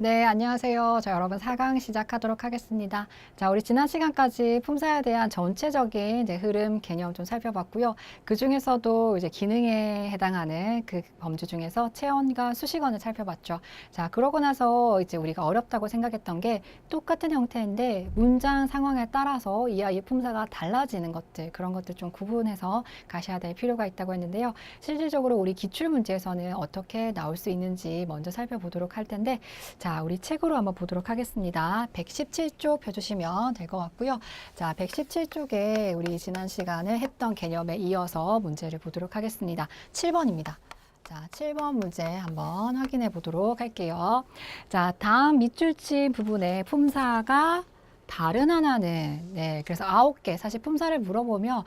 네, 안녕하세요. 자, 여러분 4강 시작하도록 하겠습니다. 자, 우리 지난 시간까지 품사에 대한 전체적인 이제 흐름, 개념 좀 살펴봤고요. 그 중에서도 이제 기능에 해당하는 그 범주 중에서 체언과 수식어를 살펴봤죠. 자, 그러고 나서 이제 우리가 어렵다고 생각했던 게 똑같은 형태인데 문장 상황에 따라서 이 아이의 품사가 달라지는 것들, 그런 것들 좀 구분해서 가셔야 될 필요가 있다고 했는데요. 실질적으로 우리 기출 문제에서는 어떻게 나올 수 있는지 먼저 살펴보도록 할 텐데, 자, 우리 책으로 한번 보도록 하겠습니다. 117쪽 펴주시면 될 것 같고요. 자, 117쪽에 우리 지난 시간에 했던 개념에 이어서 문제를 보도록 하겠습니다. 7번입니다. 자, 7번 문제 한번 확인해 보도록 할게요. 자, 다음 밑줄친 부분에 품사가 다른 하나는, 네, 그래서 9개, 사실 품사를 물어보면,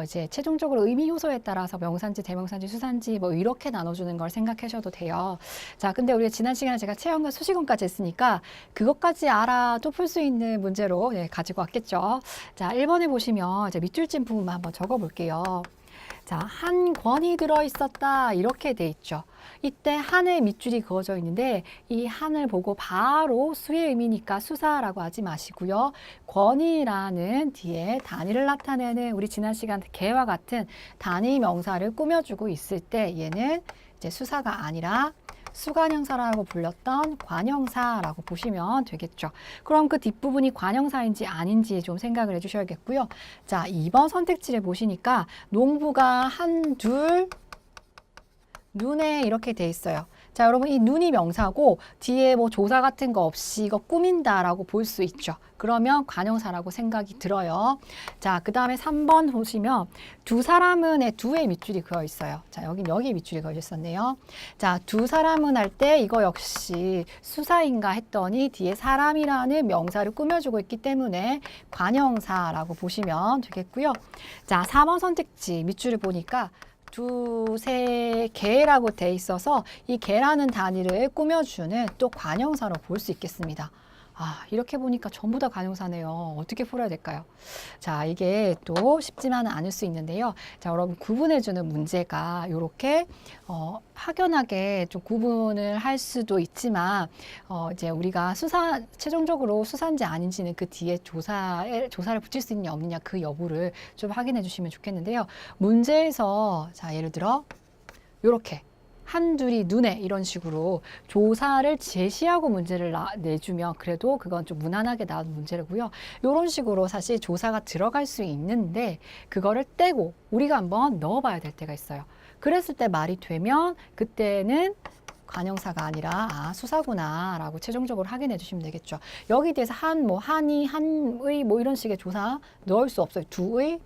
이제 최종적으로 의미 요소에 따라서 명사인지, 대명사인지, 수사인지, 뭐, 이렇게 나눠주는 걸 생각하셔도 돼요. 자, 근데 우리가 지난 시간에 제가 체험과 수식어까지 했으니까, 그것까지 알아도 풀 수 있는 문제로, 네, 가지고 왔겠죠. 자, 1번에 보시면, 이제 밑줄진 부분만 한번 적어 볼게요. 자, 한 권이 들어있었다. 이렇게 돼 있죠. 이때 한의 밑줄이 그어져 있는데 이 한을 보고 바로 수의 의미니까 수사라고 하지 마시고요. 권이라는 뒤에 단위를 나타내는 우리 지난 시간 개와 같은 단위 명사를 꾸며주고 있을 때 얘는 이제 수사가 아니라 수관형사라고 불렸던 관형사라고 보시면 되겠죠. 그럼 그 뒷부분이 관형사인지 아닌지 좀 생각을 해주셔야겠고요. 자, 2번 선택지를 보시니까 농부가 한, 둘, 눈에 이렇게 돼 있어요. 자, 여러분 이 눈이 명사고 뒤에 뭐 조사 같은 거 없이 이거 꾸민다라고 볼 수 있죠. 그러면 관형사라고 생각이 들어요. 자, 그 다음에 3번 보시면 두 사람은의 두의 밑줄이 그어 있어요. 자, 여기 밑줄이 그어 있었네요. 자, 두 사람은 할 때 이거 역시 수사인가 했더니 뒤에 사람이라는 명사를 꾸며주고 있기 때문에 관형사라고 보시면 되겠고요. 자, 4번 선택지 밑줄을 보니까 두세 개라고 돼 있어서 이 개라는 단위를 꾸며주는 또 관형사로 볼 수 있겠습니다. 아, 이렇게 보니까 전부 다 관형사네요. 어떻게 풀어야 될까요? 자, 이게 또 쉽지만은 않을 수 있는데요. 자, 여러분 구분해주는 문제가 이렇게 확연하게 좀 구분을 할 수도 있지만 이제 우리가 최종적으로 수사인지 아닌지는 그 뒤에 조사를 붙일 수 있느냐 없느냐 그 여부를 좀 확인해 주시면 좋겠는데요. 문제에서 자, 예를 들어 이렇게 한둘이 눈에 이런 식으로 조사를 제시하고 문제를 내주면 그래도 그건 좀 무난하게 나온 문제고요. 이런 식으로 사실 조사가 들어갈 수 있는데 그거를 떼고 우리가 한번 넣어봐야 될 때가 있어요. 그랬을 때 말이 되면 그때는 관형사가 아니라 수사구나 라고 최종적으로 확인해 주시면 되겠죠. 여기 대해서 한이, 한의 뭐 이런 식의 조사 넣을 수 없어요. 두의,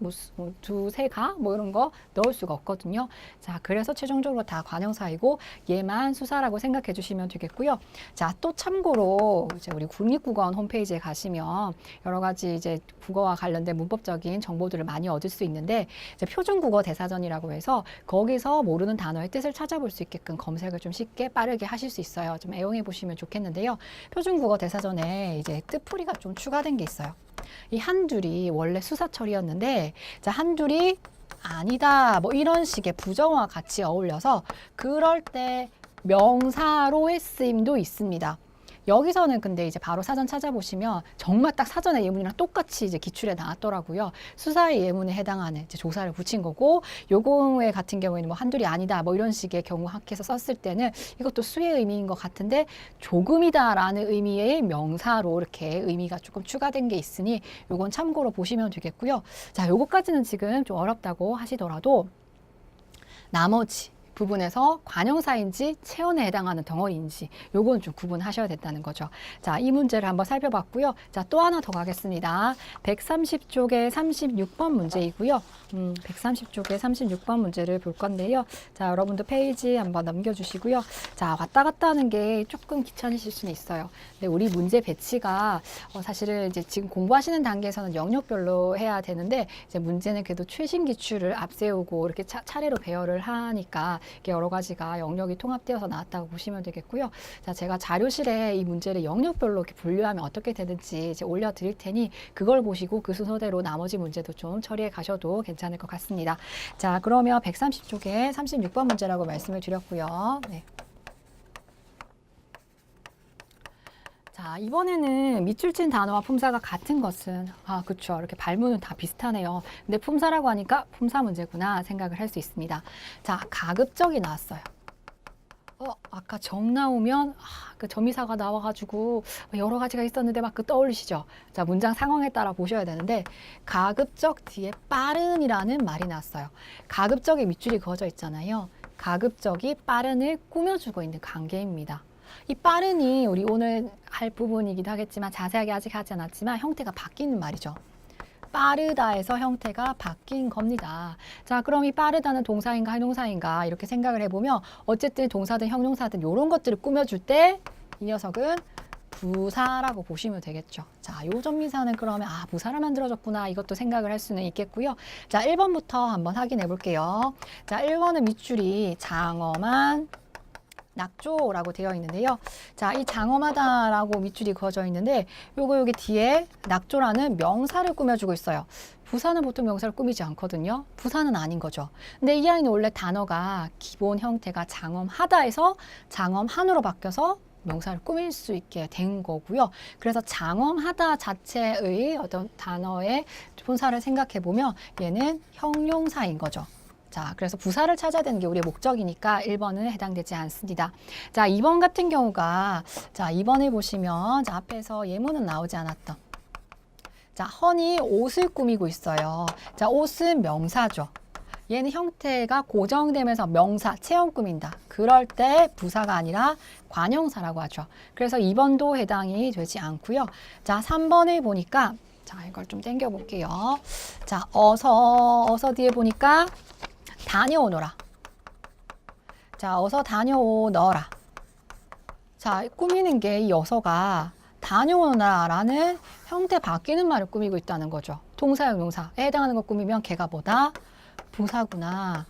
두세가 뭐 이런 거 넣을 수가 없거든요. 자, 그래서 최종적으로 다 관형사이고 얘만 수사라고 생각해 주시면 되겠고요. 자, 또 참고로 이제 우리 국립국어원 홈페이지에 가시면 여러 가지 이제 국어와 관련된 문법적인 정보들을 많이 얻을 수 있는데 이제 표준국어 대사전이라고 해서 거기서 모르는 단어의 뜻을 찾아볼 수 있게끔 검색을 좀 쉽게 빠르게 하실 수 있어요. 좀 애용해 보시면 좋겠는데요. 표준국어 대사전에 이제 뜻풀이가 좀 추가된 게 있어요. 이 한둘이 원래 수사철이었는데 자, 한둘이 아니다 뭐 이런 식의 부정어와 같이 어울려서 그럴 때 명사로의 쓰임도 있습니다. 여기서는 근데 이제 바로 사전 찾아보시면 정말 딱 사전의 예문이랑 똑같이 이제 기출에 나왔더라고요. 수사의 예문에 해당하는 이제 조사를 붙인 거고, 요거의 같은 경우에는 뭐 한둘이 아니다 뭐 이런 식의 경우 학해서 썼을 때는 이것도 수의 의미인 것 같은데 조금이다라는 의미의 명사로 이렇게 의미가 조금 추가된 게 있으니 요건 참고로 보시면 되겠고요. 자, 요거까지는 지금 좀 어렵다고 하시더라도 나머지 부분에서 관형사인지 체언에 해당하는 덩어리인지 요건 좀 구분하셔야 된다는 거죠. 자, 이 문제를 한번 살펴봤고요. 자, 또 하나 더 가겠습니다. 130쪽에 36번 문제이고요. 130쪽에 36번 문제를 볼 건데요. 자, 여러분도 페이지 한번 넘겨주시고요. 자, 왔다 갔다 하는 게 조금 귀찮으실 수는 있어요. 근데 우리 문제 배치가 사실은 이제 지금 공부하시는 단계에서는 영역별로 해야 되는데 이제 문제는 그래도 최신 기출을 앞세우고 이렇게 차례로 배열을 하니까 이게 여러 가지가 영역이 통합되어서 나왔다고 보시면 되겠고요. 자, 제가 자료실에 이 문제를 영역별로 이렇게 분류하면 어떻게 되는지 이제 올려드릴 테니 그걸 보시고 그 순서대로 나머지 문제도 좀 처리해 가셔도 괜찮을 것 같습니다. 자, 그러면 130쪽에 36번 문제라고 말씀을 드렸고요. 네. 자, 이번에는 밑줄 친 단어와 품사가 같은 것은, 그쵸. 이렇게 발문은 다 비슷하네요. 근데 품사라고 하니까 품사 문제구나 생각을 할 수 있습니다. 자, 가급적이 나왔어요. 아까 정 나오면, 그 점의사가 나와가지고 여러 가지가 있었는데 막 그 떠올리시죠? 자, 문장 상황에 따라 보셔야 되는데, 가급적 뒤에 빠른이라는 말이 나왔어요. 가급적에 밑줄이 그어져 있잖아요. 가급적이 빠른을 꾸며주고 있는 관계입니다. 이 빠른이 우리 오늘 할 부분이기도 하겠지만 자세하게 아직 하지 않았지만 형태가 바뀌는 말이죠. 빠르다에서 형태가 바뀐 겁니다. 자, 그럼 이 빠르다는 동사인가 형용사인가 이렇게 생각을 해보면 어쨌든 동사든 형용사든 이런 것들을 꾸며줄 때 이 녀석은 부사라고 보시면 되겠죠. 자, 요 전미사는 그러면 부사를 만들어줬구나 이것도 생각을 할 수는 있겠고요. 자, 1번부터 한번 확인해 볼게요. 자, 1번은 밑줄이 장엄한 낙조라고 되어 있는데요. 자, 이 장엄하다라고 밑줄이 그어져 있는데 여기 뒤에 낙조라는 명사를 꾸며주고 있어요. 부사는 보통 명사를 꾸미지 않거든요. 부사는 아닌 거죠. 근데 이 아이는 원래 단어가 기본 형태가 장엄하다에서 장엄한으로 바뀌어서 명사를 꾸밀 수 있게 된 거고요. 그래서 장엄하다 자체의 어떤 단어의 본사를 생각해 보면 얘는 형용사인 거죠. 자, 그래서 부사를 찾아야 되는 게 우리의 목적이니까 1번은 해당되지 않습니다. 자, 2번 같은 경우가, 자, 2번을 보시면, 자, 앞에서 예문은 나오지 않았던. 자, 헌이 옷을 꾸미고 있어요. 자, 옷은 명사죠. 얘는 형태가 고정되면서 명사, 체험 꾸민다. 그럴 때 부사가 아니라 관형사라고 하죠. 그래서 2번도 해당이 되지 않고요. 자, 3번을 보니까, 자, 이걸 좀 당겨 볼게요. 자, 어서 뒤에 보니까, 다녀오너라. 자, 어서 다녀오너라. 자, 꾸미는 게 이 어서가 다녀오너라라는 형태 바뀌는 말을 꾸미고 있다는 거죠. 동사, 형용사에 해당하는 거 꾸미면 걔가 뭐다? 부사구나.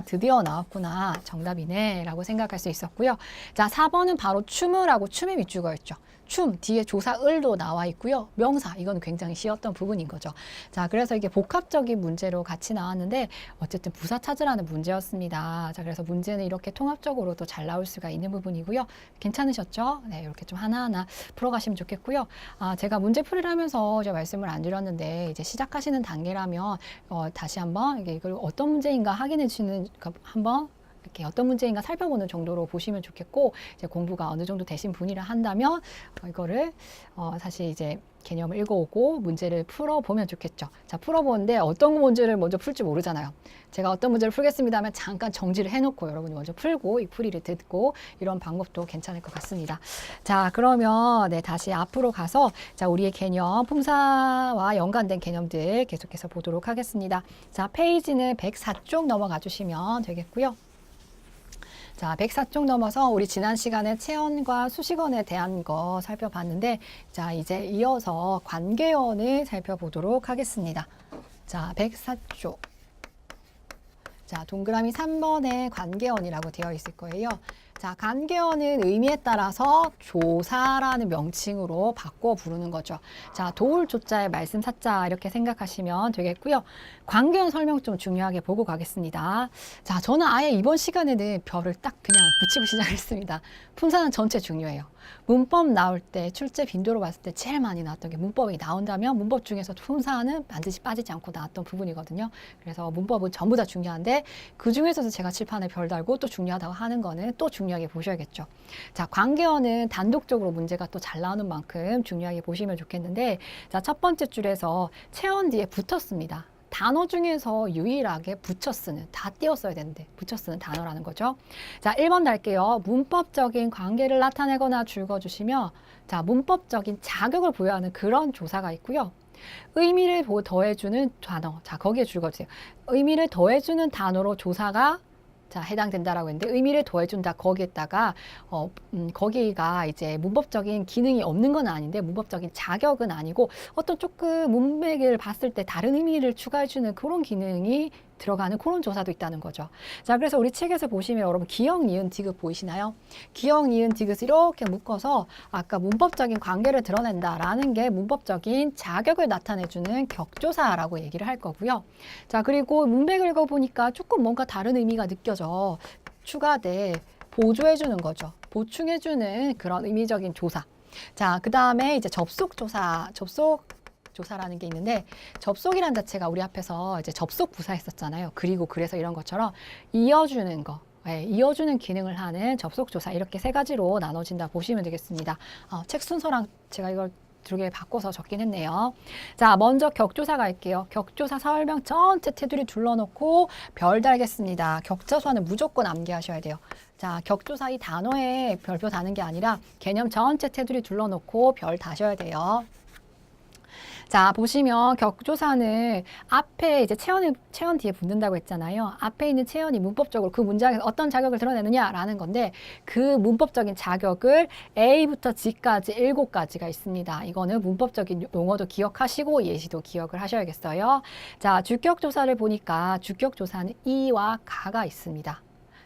드디어 나왔구나. 정답이네. 라고 생각할 수 있었고요. 자, 4번은 바로 춤을 하고 춤의 밑줄거였죠. 춤, 뒤에 조사 을도 나와 있고요. 명사, 이건 굉장히 쉬웠던 부분인 거죠. 자, 그래서 이게 복합적인 문제로 같이 나왔는데 어쨌든 부사 찾으라는 문제였습니다. 자, 그래서 문제는 이렇게 통합적으로도 잘 나올 수가 있는 부분이고요. 괜찮으셨죠? 네, 이렇게 좀 하나하나 풀어가시면 좋겠고요. 제가 문제 풀이를 하면서 제가 말씀을 안 드렸는데 이제 시작하시는 단계라면 다시 한번 이걸 어떤 문제인가 확인해 주시는 한번 이렇게 어떤 문제인가 살펴보는 정도로 보시면 좋겠고, 이제 공부가 어느 정도 되신 분이라 한다면 이거를 사실 이제 개념을 읽어오고 문제를 풀어보면 좋겠죠. 자, 풀어보는데 어떤 문제를 먼저 풀지 모르잖아요. 제가 어떤 문제를 풀겠습니다 하면 잠깐 정지를 해놓고 여러분이 먼저 풀고 이 풀이를 듣고 이런 방법도 괜찮을 것 같습니다. 자, 그러면 다시 앞으로 가서 자, 우리의 개념, 품사와 연관된 개념들 계속해서 보도록 하겠습니다. 자, 페이지는 104쪽 넘어가 주시면 되겠고요. 자, 104쪽 넘어서 우리 지난 시간에 체언과 수식어에 대한 거 살펴봤는데, 자, 이제 이어서 관계어를 살펴보도록 하겠습니다. 자, 104쪽. 자, 동그라미 3번에 관계어이라고 되어 있을 거예요. 자, 관계어는 의미에 따라서 조사라는 명칭으로 바꿔 부르는 거죠. 자, 도울 조자에 말씀 사자 이렇게 생각하시면 되겠고요. 관계어 설명 좀 중요하게 보고 가겠습니다. 자, 저는 아예 이번 시간에는 별을 딱 그냥 붙이고 시작했습니다. 품사는 전체 중요해요. 문법 나올 때 출제 빈도로 봤을 때 제일 많이 나왔던 게 문법이 나온다면 문법 중에서 품사는 반드시 빠지지 않고 나왔던 부분이거든요. 그래서 문법은 전부 다 중요한데 그 중에서도 제가 칠판에 별 달고 또 중요하다고 하는 거는 또 중요하게 보셔야겠죠. 자, 관계어는 단독적으로 문제가 또 잘 나오는 만큼 중요하게 보시면 좋겠는데, 자, 첫 번째 줄에서 체언 뒤에 붙었습니다. 단어 중에서 유일하게 붙여 쓰는, 다 띄웠어야 되는데 붙여 쓰는 단어라는 거죠. 자, 1번 달게요. 문법적인 관계를 나타내거나 줄거주시며, 자, 문법적인 자격을 부여하는 그런 조사가 있고요. 의미를 더해주는 단어, 자, 거기에 줄거주세요. 의미를 더해주는 단어로 조사가 자, 해당된다라고 했는데 의미를 더해준다 거기에다가 거기가 이제 문법적인 기능이 없는 건 아닌데 문법적인 자격은 아니고 어떤 조금 문맥을 봤을 때 다른 의미를 추가해주는 그런 기능이 들어가는 그런 조사도 있다는 거죠. 자, 그래서 우리 책에서 보시면 여러분 기역, 니은, 디귿 보이시나요? 기역, 니은, 디귿을 이렇게 묶어서 아까 문법적인 관계를 드러낸다라는 게 문법적인 자격을 나타내주는 격조사라고 얘기를 할 거고요. 자, 그리고 문맥을 읽어보니까 조금 뭔가 다른 의미가 느껴져 추가돼 보조해주는 거죠. 보충해주는 그런 의미적인 조사. 자, 그 다음에 이제 접속조사라는 게 있는데, 접속이란 자체가 우리 앞에서 이제 접속 부사 했었잖아요. 그리고 그래서 이런 것처럼 이어주는 거. 네, 이어주는 기능을 하는 접속조사, 이렇게 세 가지로 나눠진다 보시면 되겠습니다. 책 순서랑 제가 이걸 두 개 바꿔서 적긴 했네요. 자, 먼저 격조사 갈게요. 격조사 설명 전체 테두리 둘러놓고 별 달겠습니다. 격조사는 무조건 암기하셔야 돼요. 자, 격조사 이 단어에 별표 다는 게 아니라 개념 전체 테두리 둘러놓고 별 다셔야 돼요. 자, 보시면 격조사는 앞에 이제 체언 뒤에 붙는다고 했잖아요. 앞에 있는 체언이 문법적으로 그 문장에서 어떤 자격을 드러내느냐라는 건데, 그 문법적인 자격을 A부터 G까지 7가지가 있습니다. 이거는 문법적인 용어도 기억하시고 예시도 기억을 하셔야겠어요. 자, 주격조사를 보니까 주격조사는 이와 가가 있습니다.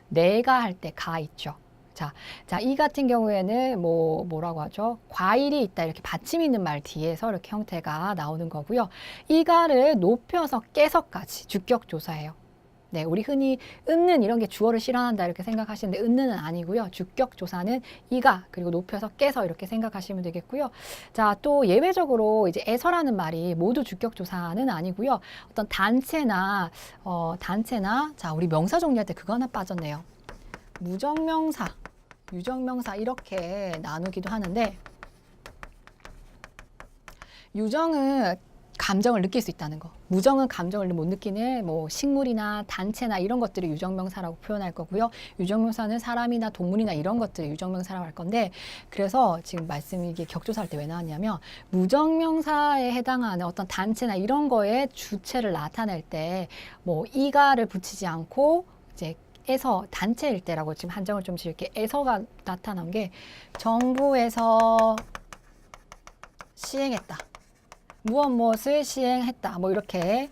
내가 할 때 가 있죠. 자, 이 같은 경우에는 뭐라고 하죠? 과일이 있다, 이렇게 받침 있는 말 뒤에서 이렇게 형태가 나오는 거고요. 이가를 높여서 깨서까지 주격조사예요. 네, 우리 흔히 읊는 이런 게 주어를 실현한다 이렇게 생각하시는데, 읊는은 아니고요. 주격조사는 이가 그리고 높여서 깨서 이렇게 생각하시면 되겠고요. 자, 또 예외적으로 이제 에서라는 말이 모두 주격조사는 아니고요. 어떤 단체나 자, 우리 명사 정리할 때 그거 하나 빠졌네요. 무정명사, 유정명사 이렇게 나누기도 하는데, 유정은 감정을 느낄 수 있다는 거, 무정은 감정을 못 느끼는 식물이나 단체나 이런 것들을 유정명사라고 표현할 거고요. 유정명사는 사람이나 동물이나 이런 것들을 유정명사라고 할 건데, 그래서 지금 이게 격조사할 때 왜 나왔냐면, 무정명사에 해당하는 어떤 단체나 이런 거에 주체를 나타낼 때 이가를 붙이지 않고 이제 에서 단체일 때라고 지금 한정을 좀 지을게. 에서가 나타난 게 정부에서 시행했다, 무엇을 시행했다, 이렇게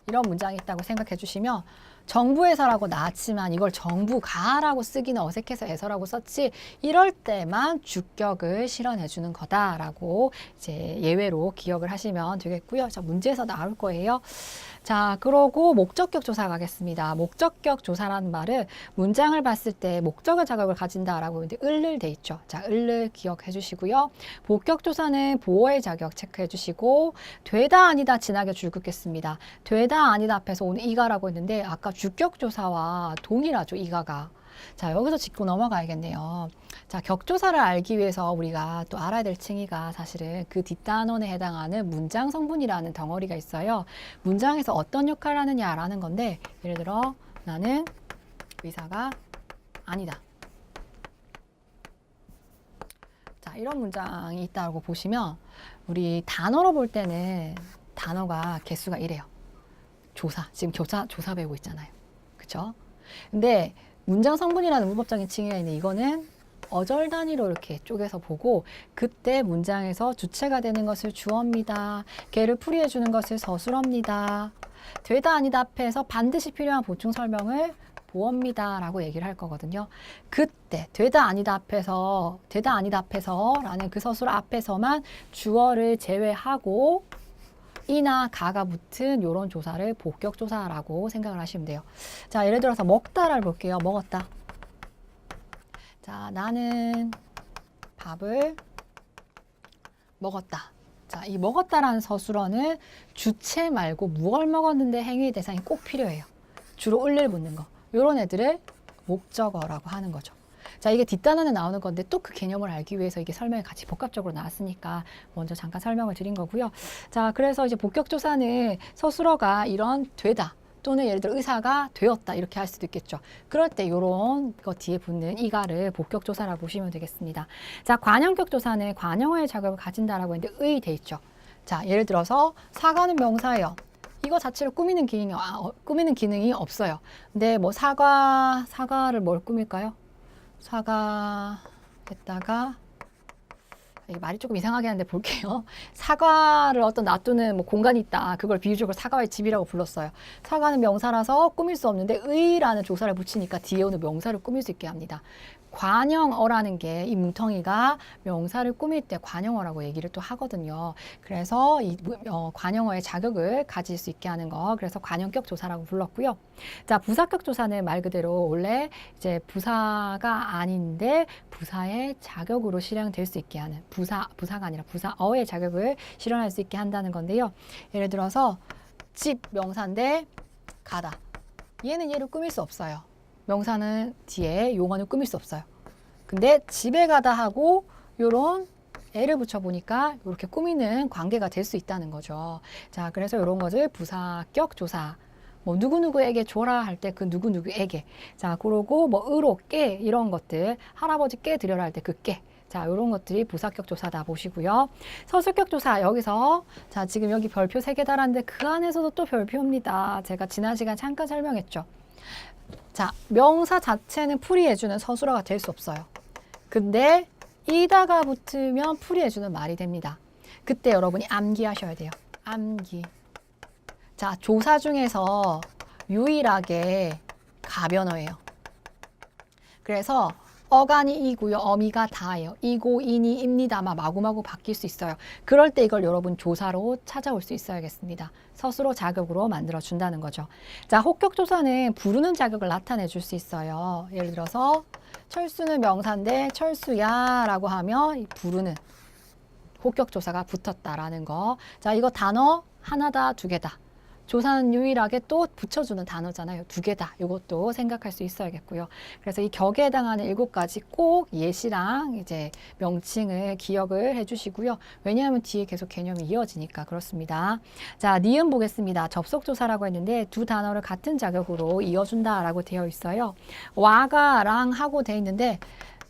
이런 문장이 있다고 생각해 주시면, 정부에서라고 나왔지만 이걸 정부가라고 쓰기는 어색해서 에서라고 썼지, 이럴 때만 주격을 실현해 주는 거다라고 이제 예외로 기억을 하시면 되겠고요. 자, 문제에서 나올 거예요. 자, 그러고 목적격 조사 가겠습니다. 목적격 조사라는 말은 문장을 봤을 때 목적의 자격을 가진다라고 을을 돼 있죠. 자, 을을 기억해 주시고요. 복격 조사는 보어의 자격 체크해 주시고, 되다 아니다 지나게 줄 긋겠습니다. 되다 아니다 앞에서 오는 이가라고 했는데, 아까 주격 조사와 동일하죠, 이가가. 자, 여기서 짚고 넘어가야겠네요. 자, 격조사를 알기 위해서 우리가 또 알아야 될 층위가 사실은 그 뒷단원에 해당하는 문장 성분이라는 덩어리가 있어요. 문장에서 어떤 역할을 하느냐라는 건데, 예를 들어 나는 의사가 아니다. 자, 이런 문장이 있다고 보시면, 우리 단어로 볼 때는 단어가 개수가 이래요. 지금 조사 배우고 있잖아요. 그쵸? 근데 문장 성분이라는 문법적인 층위가 있는데, 이거는 어절 단위로 이렇게 쪼개서 보고, 그때 문장에서 주체가 되는 것을 주어입니다. 걔를 풀이해 주는 것을 서술어입니다. 되다 아니다 앞에서 반드시 필요한 보충 설명을 보어입니다 라고 얘기를 할 거거든요. 그때 되다 아니다 앞에서 라는 그 서술어 앞에서만 주어를 제외하고 이나 가가 붙은 이런 조사를 복격조사라고 생각을 하시면 돼요. 자, 예를 들어서 먹다를 볼게요. 먹었다. 자, 나는 밥을 먹었다. 자, 이 먹었다라는 서술어는 주체 말고 무얼 먹었는데 행위의 대상이 꼭 필요해요. 주로 을을 붙는 거. 이런 애들을 목적어라고 하는 거죠. 자, 이게 뒷단원에 나오는 건데, 또 그 개념을 알기 위해서 이게 설명이 같이 복합적으로 나왔으니까 먼저 잠깐 설명을 드린 거고요. 자, 그래서 이제 복격조사는 서술어가 이런 되다, 또는 예를 들어 의사가 되었다 이렇게 할 수도 있겠죠. 그럴 때 이런 거 뒤에 붙는 이가를 복격조사라고 보시면 되겠습니다. 자, 관형격조사는 관형어의 자격을 가진다라고 했는데 의 돼 있죠. 자, 예를 들어서 사과는 명사예요. 이거 자체를 꾸미는 기능이 없어요. 근데 사과를 뭘 꾸밀까요? 사과에다가, 말이 조금 이상하게 하는데 볼게요. 사과를 어떤 놔두는 공간이 있다. 그걸 비유적으로 사과의 집이라고 불렀어요. 사과는 명사라서 꾸밀 수 없는데 의라는 조사를 붙이니까 뒤에 오는 명사를 꾸밀 수 있게 합니다. 관형어라는 게 이 뭉텅이가 명사를 꾸밀 때 관형어라고 얘기를 또 하거든요. 그래서 이 관형어의 자격을 가질 수 있게 하는 거. 그래서 관형격 조사라고 불렀고요. 자, 부사격 조사는 말 그대로 원래 이제 부사가 아닌데 부사의 자격으로 실현될 수 있게 하는 부사가 아니라 부사어의 자격을 실현할 수 있게 한다는 건데요. 예를 들어서 집 명사인데 가다. 얘는 얘를 꾸밀 수 없어요. 명사는 뒤에 용어는 꾸밀 수 없어요. 근데 집에 가다 하고 요런 애를 붙여보니까 이렇게 꾸미는 관계가 될 수 있다는 거죠. 자, 그래서 이런 것을 부사격 조사. 뭐 누구누구에게 줘라 할 때 그 누구누구에게. 자, 그러고 뭐 의로 깨 이런 것들. 할아버지께 드려라 할 때 그 깨. 자, 이런 것들이 부사격 조사다 보시고요. 서술격 조사 여기서 자, 지금 여기 별표 3개 달았는데 그 안에서도 또 별표입니다. 제가 지난 시간 잠깐 설명했죠. 자, 명사 자체는 풀이해주는 서술어가 될 수 없어요. 근데 이다가 붙으면 풀이해주는 말이 됩니다. 그때 여러분이 암기하셔야 돼요. 암기. 자, 조사 중에서 유일하게 가변어예요. 그래서 어간이 이고요. 어미가 다예요. 이고, 이니, 입니다만 마구마구 바뀔 수 있어요. 그럴 때 이걸 여러분 조사로 찾아올 수 있어야겠습니다. 스스로 자격으로 만들어준다는 거죠. 자, 혹격 조사는 부르는 자격을 나타내 줄 수 있어요. 예를 들어서 철수는 명사인데 철수야 라고 하면 이 부르는 혹격 조사가 붙었다라는 거. 자, 이거 단어 하나다, 두 개다. 조사는 유일하게 또 붙여주는 단어잖아요. 2개다. 이것도 생각할 수 있어야겠고요. 그래서 이 격에 해당하는 7가지 꼭 예시랑 이제 명칭을 기억을 해주시고요. 왜냐하면 뒤에 계속 개념이 이어지니까 그렇습니다. 자, 니은 보겠습니다. 접속조사라고 했는데 두 단어를 같은 자격으로 이어준다라고 되어 있어요. 와가랑 하고 되어 있는데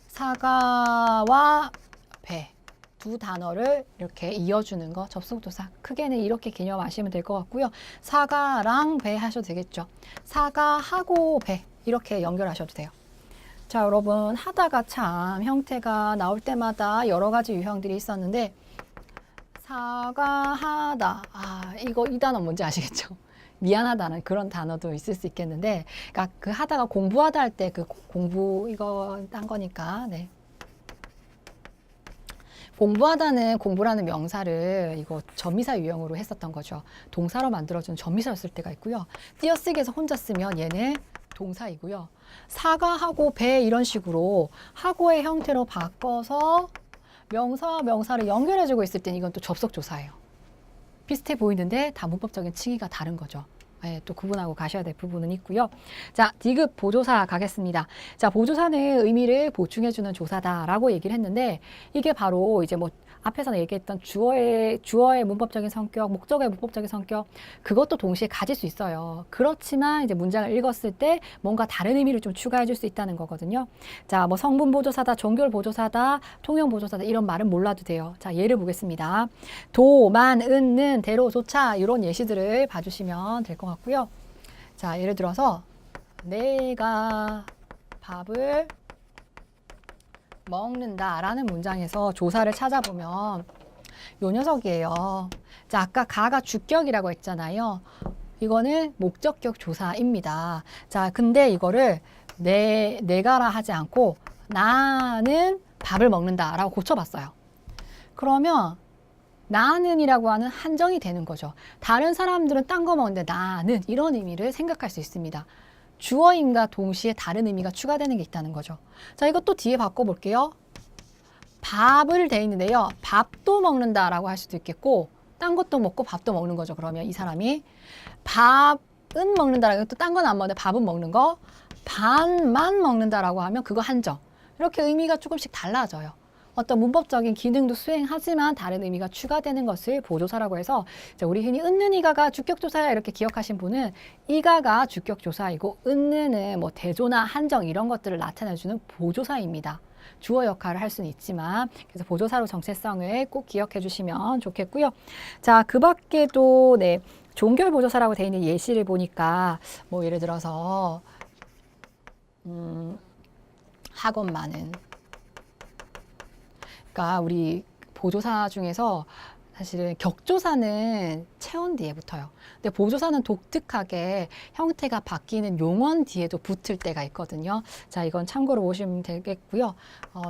사과와 배. 두 단어를 이렇게 이어주는 거 접속조사 크게는 이렇게 개념 아시면 될 것 같고요. 사과랑 배 하셔도 되겠죠. 사과하고 배 이렇게 연결하셔도 돼요. 자, 여러분 하다가 참 형태가 나올 때마다 여러 가지 유형들이 있었는데 사과하다 이거 이 단어 뭔지 아시겠죠? 미안하다는 그런 단어도 있을 수 있겠는데 그러니까 그 하다가 공부하다 할 때 그 공부 이거 딴 거니까 네. 공부하다는 공부라는 명사를 이거 전미사 유형으로 했었던 거죠. 동사로 만들어준 전미사였을 때가 있고요. 띄어쓰기에서 혼자 쓰면 얘는 동사이고요. 사과하고 배 이런 식으로 하고의 형태로 바꿔서 명사와 명사를 연결해주고 있을 때는 이건 또 접속조사예요. 비슷해 보이는데 다 문법적인 층위가 다른 거죠. 네, 또 구분하고 가셔야 될 부분은 있고요. 자, 디귿 보조사 가겠습니다. 자, 보조사는 의미를 보충해주는 조사다라고 얘기를 했는데 이게 바로 이제 뭐 앞에서 얘기했던 주어의 문법적인 성격, 목적어의 문법적인 성격 그것도 동시에 가질 수 있어요. 그렇지만 이제 문장을 읽었을 때 뭔가 다른 의미를 좀 추가해 줄 수 있다는 거거든요. 자, 뭐 성분 보조사다, 종결 보조사다, 통용 보조사다 이런 말은 몰라도 돼요. 자, 예를 보겠습니다. 도, 만, 은, 는, 대로, 조차 이런 예시들을 봐주시면 될 것 같고요. 자, 예를 들어서 내가 밥을 먹는다 라는 문장에서 조사를 찾아보면 요 녀석이에요. 자, 아까 가가 주격이라고 했잖아요. 이거는 목적격 조사입니다. 자, 근데 이거를 내가라 하지 않고 나는 밥을 먹는다 라고 고쳐봤어요. 그러면 나는이라고 하는 한정이 되는 거죠. 다른 사람들은 딴 거 먹는데 나는 이런 의미를 생각할 수 있습니다. 주어임과 동시에 다른 의미가 추가되는 게 있다는 거죠. 자, 이것도 뒤에 바꿔볼게요. 밥을 돼 있는데요. 밥도 먹는다라고 할 수도 있겠고 딴 것도 먹고 밥도 먹는 거죠. 그러면 이 사람이 밥은 먹는다라고 또 딴 건 안 먹는데 밥은 먹는 거 반만 먹는다라고 하면 그거 한정. 이렇게 의미가 조금씩 달라져요. 어떤 문법적인 기능도 수행하지만 다른 의미가 추가되는 것을 보조사라고 해서 우리 흔히 은는 이가가 주격조사야 이렇게 기억하신 분은 이가가 주격조사이고 은는은 뭐 대조나 한정 이런 것들을 나타내주는 보조사입니다. 주어 역할을 할 수는 있지만 그래서 보조사로 정체성을 꼭 기억해 주시면 좋겠고요. 자, 그 밖에도 네, 종결 보조사라고 되어 있는 예시를 보니까 뭐 예를 들어서 학원만은 그러니까 우리 보조사 중에서 사실은 격조사는 체온 뒤에 붙어요. 근데 보조사는 독특하게 형태가 바뀌는 용언 뒤에도 붙을 때가 있거든요. 자, 이건 참고로 보시면 되겠고요.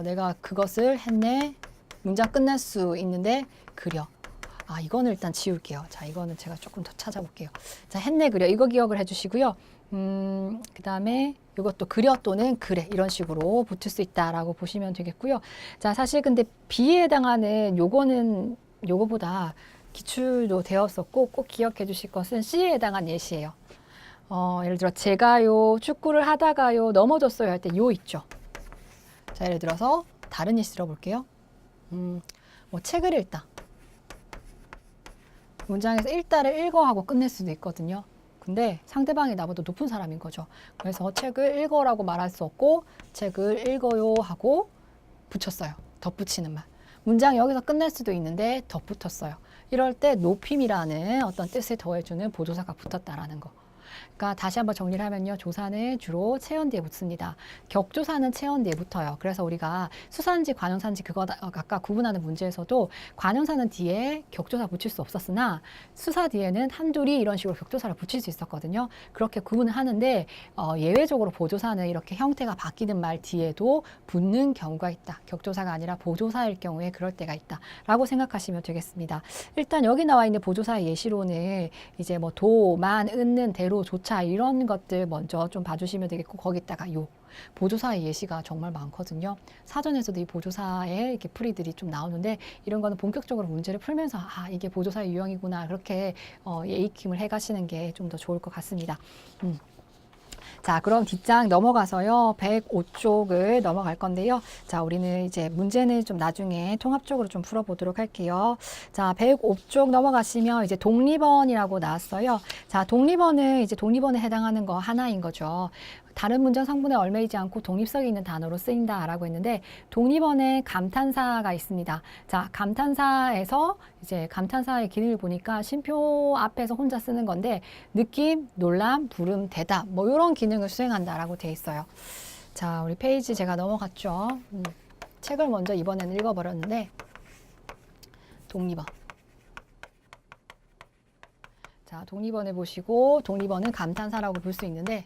내가 그것을 했네. 문장 끝날 수 있는데 그려. 아, 이거는 일단 지울게요. 자, 이거는 제가 조금 더 찾아볼게요. 자, 했네, 그려. 이거 기억을 해주시고요. 그 다음에 이것도 그려 또는 그래 이런 식으로 붙을 수 있다라고 보시면 되겠고요. 자, 사실 근데 B에 해당하는 요거는 요거보다 기출도 되었었고 꼭 기억해 주실 것은 C에 해당한 예시예요. 예를 들어 제가요 축구를 하다가요 넘어졌어요 할 때 요 있죠. 자, 예를 들어서 다른 예시 들어볼게요. 뭐 책을 읽다. 문장에서 읽다를 읽어 하고 끝낼 수도 있거든요. 근데 상대방이 나보다 높은 사람인 거죠. 그래서 책을 읽어라고 말할 수 없고 책을 읽어요 하고 붙였어요. 덧붙이는 말. 문장이 여기서 끝날 수도 있는데 덧붙었어요. 이럴 때 높임이라는 어떤 뜻을 더해주는 보조사가 붙었다라는 거. 그러니까 다시 한번 정리를 하면요. 조사는 주로 체온 뒤에 붙습니다. 격조사는 체온 뒤에 붙어요. 그래서 우리가 수사인지 관용사인지 그거 아까 구분하는 문제에서도 관용사는 뒤에 격조사 붙일 수 없었으나 수사 뒤에는 한둘이 이런 식으로 격조사를 붙일 수 있었거든요. 그렇게 구분을 하는데 예외적으로 보조사는 이렇게 형태가 바뀌는 말 뒤에도 붙는 경우가 있다. 격조사가 아니라 보조사일 경우에 그럴 때가 있다. 라고 생각하시면 되겠습니다. 일단 여기 나와 있는 보조사의 예시로는 이제 뭐 도, 만, 은는, 대로, 조차 이런 것들 먼저 좀 봐주시면 되겠고 거기다가 요 보조사의 예시가 정말 많거든요. 사전에서도 이 보조사의 이렇게 풀이들이 좀 나오는데 이런 거는 본격적으로 문제를 풀면서 아 이게 보조사의 유형이구나 그렇게 예익힘을 해가시는 게 좀 더 좋을 것 같습니다. 자, 그럼 뒷장 넘어가서요. 105쪽을 넘어갈 건데요. 자, 우리는 이제 문제는 좀 나중에 통합적으로 좀 풀어보도록 할게요. 자, 105쪽 넘어가시면 이제 독립언이라고 나왔어요. 자, 독립언은 이제 독립언에 해당하는 거 하나인 거죠. 다른 문장 성분에 얽매이지 않고 독립성이 있는 단어로 쓰인다라고 했는데 독립언에 감탄사가 있습니다. 자, 감탄사에서 이제 감탄사의 기능을 보니까 쉼표 앞에서 혼자 쓰는 건데 느낌, 놀람, 부름, 대답 뭐 이런 기능을 수행한다라고 돼 있어요. 자, 우리 페이지 제가 넘어갔죠. 책을 먼저 이번에는 읽어버렸는데 독립언. 자, 독립언을 보시고 독립언은 감탄사라고 볼 수 있는데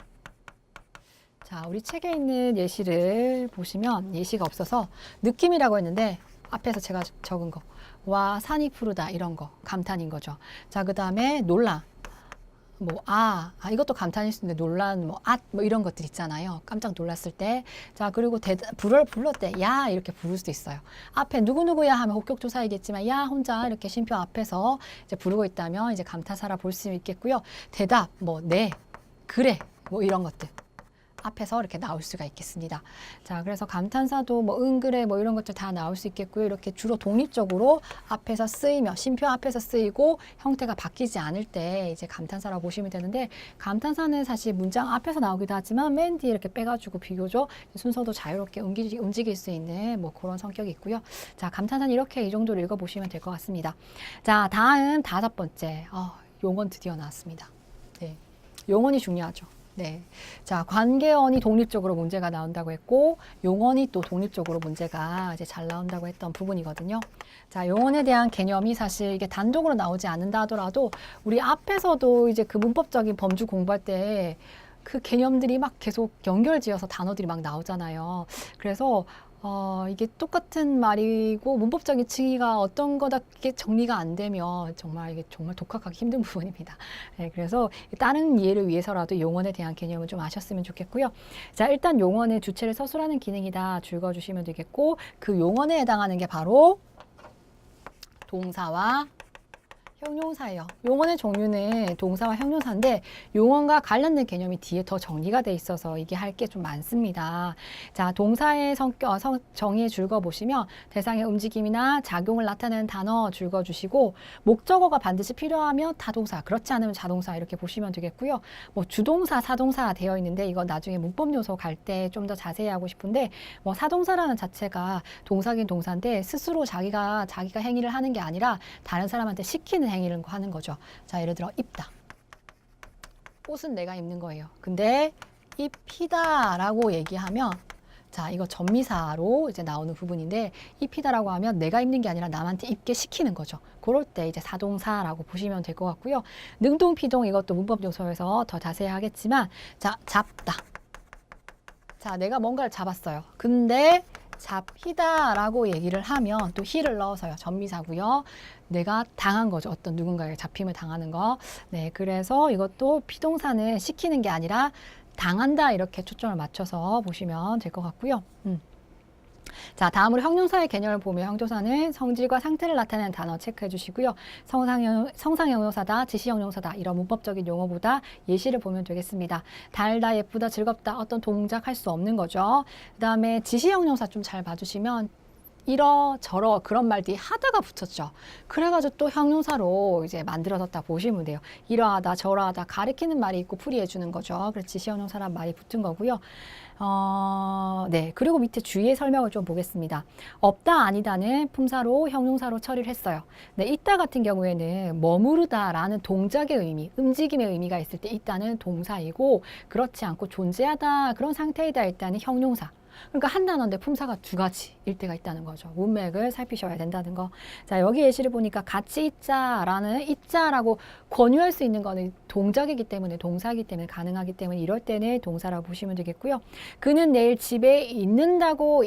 자, 우리 책에 있는 예시를 보시면 예시가 없어서 느낌이라고 했는데 앞에서 제가 적은 거. 와, 산이 푸르다 이런 거 감탄인 거죠. 자, 그 다음에 놀라. 뭐, 이것도 감탄일 수 있는데 논란, 뭐, 뭐 이런 것들 있잖아요. 깜짝 놀랐을 때. 자, 그리고 불렀대. 야, 이렇게 부를 수도 있어요. 앞에 누구누구야 하면 혹격조사이겠지만, 야, 혼자 이렇게 쉼표 앞에서 이제 부르고 있다면 이제 감탄사라 볼 수 있겠고요. 대답, 뭐, 네, 그래, 뭐 이런 것들. 앞에서 이렇게 나올 수가 있겠습니다. 자, 그래서 감탄사도 뭐 그래 뭐 이런 것들 다 나올 수 있겠고요. 이렇게 주로 독립적으로 앞에서 쓰이며 쉼표 앞에서 쓰이고 형태가 바뀌지 않을 때 이제 감탄사라고 보시면 되는데 감탄사는 사실 문장 앞에서 나오기도 하지만 맨 뒤에 이렇게 빼가지고 비교적 순서도 자유롭게 움직일 수 있는 뭐 그런 성격이 있고요. 자, 감탄사는 이렇게 이 정도로 읽어보시면 될 것 같습니다. 자, 다음 5번째. 용언 드디어 나왔습니다. 네, 용언이 중요하죠. 네. 자, 관계언이 독립적으로 문제가 나온다고 했고, 용언이 또 독립적으로 문제가 이제 잘 나온다고 했던 부분이거든요. 자, 용언에 대한 개념이 사실 이게 단독으로 나오지 않는다 하더라도, 우리 앞에서도 이제 그 문법적인 범주 공부할 때 그 개념들이 막 계속 연결지어서 단어들이 막 나오잖아요. 그래서 이게 똑같은 말이고 문법적인 층위가 어떤 거다 이게 정리가 안 되면 정말 이게 정말 독학하기 힘든 부분입니다. 네, 그래서 다른 이해를 위해서라도 용언에 대한 개념을 좀 아셨으면 좋겠고요. 자, 일단 용언의 주체를 서술하는 기능이다 읽어주시면 되겠고 그 용언에 해당하는 게 바로 동사와 형용사예요. 용언의 종류는 동사와 형용사인데 용언과 관련된 개념이 뒤에 더 정리가 돼 있어서 이게 할 게 좀 많습니다. 자, 동사의 성격, 정의에 줄거보시면 대상의 움직임이나 작용을 나타내는 단어 줄거주시고 목적어가 반드시 필요하면 타동사, 그렇지 않으면 자동사 이렇게 보시면 되겠고요. 뭐 주동사, 사동사 되어 있는데 이건 나중에 문법 요소 갈 때 좀 더 자세히 하고 싶은데 뭐 사동사라는 자체가 동사긴 동사인데 스스로 자기가 행위를 하는 게 아니라 다른 사람한테 시키는 행위를 하는 거죠. 자, 예를 들어 입다. 옷은 내가 입는 거예요. 근데 입히다 라고 얘기하면 자, 이거 전미사로 이제 나오는 부분인데 입히다라고 하면 내가 입는 게 아니라 남한테 입게 시키는 거죠. 그럴 때 이제 사동사라고 보시면 될 것 같고요. 능동, 피동 이것도 문법 요소에서 더 자세히 하겠지만 자, 잡다. 자, 내가 뭔가를 잡았어요. 근데 잡히다라고 얘기를 하면 또 히를 넣어서요. 전미사고요. 내가 당한 거죠. 어떤 누군가에게 잡힘을 당하는 거. 네, 그래서 이것도 피동사는 시키는 게 아니라 당한다 이렇게 초점을 맞춰서 보시면 될 것 같고요. 자, 다음으로 형용사의 개념을 보면 형용사는 성질과 상태를 나타내는 단어 체크해 주시고요. 성상형용사다, 지시형용사다 이런 문법적인 용어보다 예시를 보면 되겠습니다. 달다, 예쁘다, 즐겁다 어떤 동작 할 수 없는 거죠. 그 다음에 지시형용사 좀 잘 봐주시면 이러 저러 그런 말들이 하다가 붙였죠. 그래가지고 또 형용사로 이제 만들어졌다 보시면 돼요. 이러하다 저러하다 가리키는 말이 있고 풀이해 주는 거죠. 그래서 지시형용사란 말이 붙은 거고요. 네. 그리고 밑에 주의의 설명을 좀 보겠습니다. 없다 아니다는 품사로 형용사로 처리를 했어요. 네, 있다 같은 경우에는 머무르다라는 동작의 의미, 움직임의 의미가 있을 때 있다는 동사이고 그렇지 않고 존재하다 그런 상태이다 일단은 형용사. 그러니까 한 단어인데 품사가 두 가지일 때가 있다는 거죠. 문맥을 살피셔야 된다는 거. 자, 여기 예시를 보니까 같이 있자라는 있자라고 권유할 수 있는 거는 동작이기 때문에 동사이기 때문에 가능하기 때문에 이럴 때는 동사라고 보시면 되겠고요. 그는 내일 집에 있는다고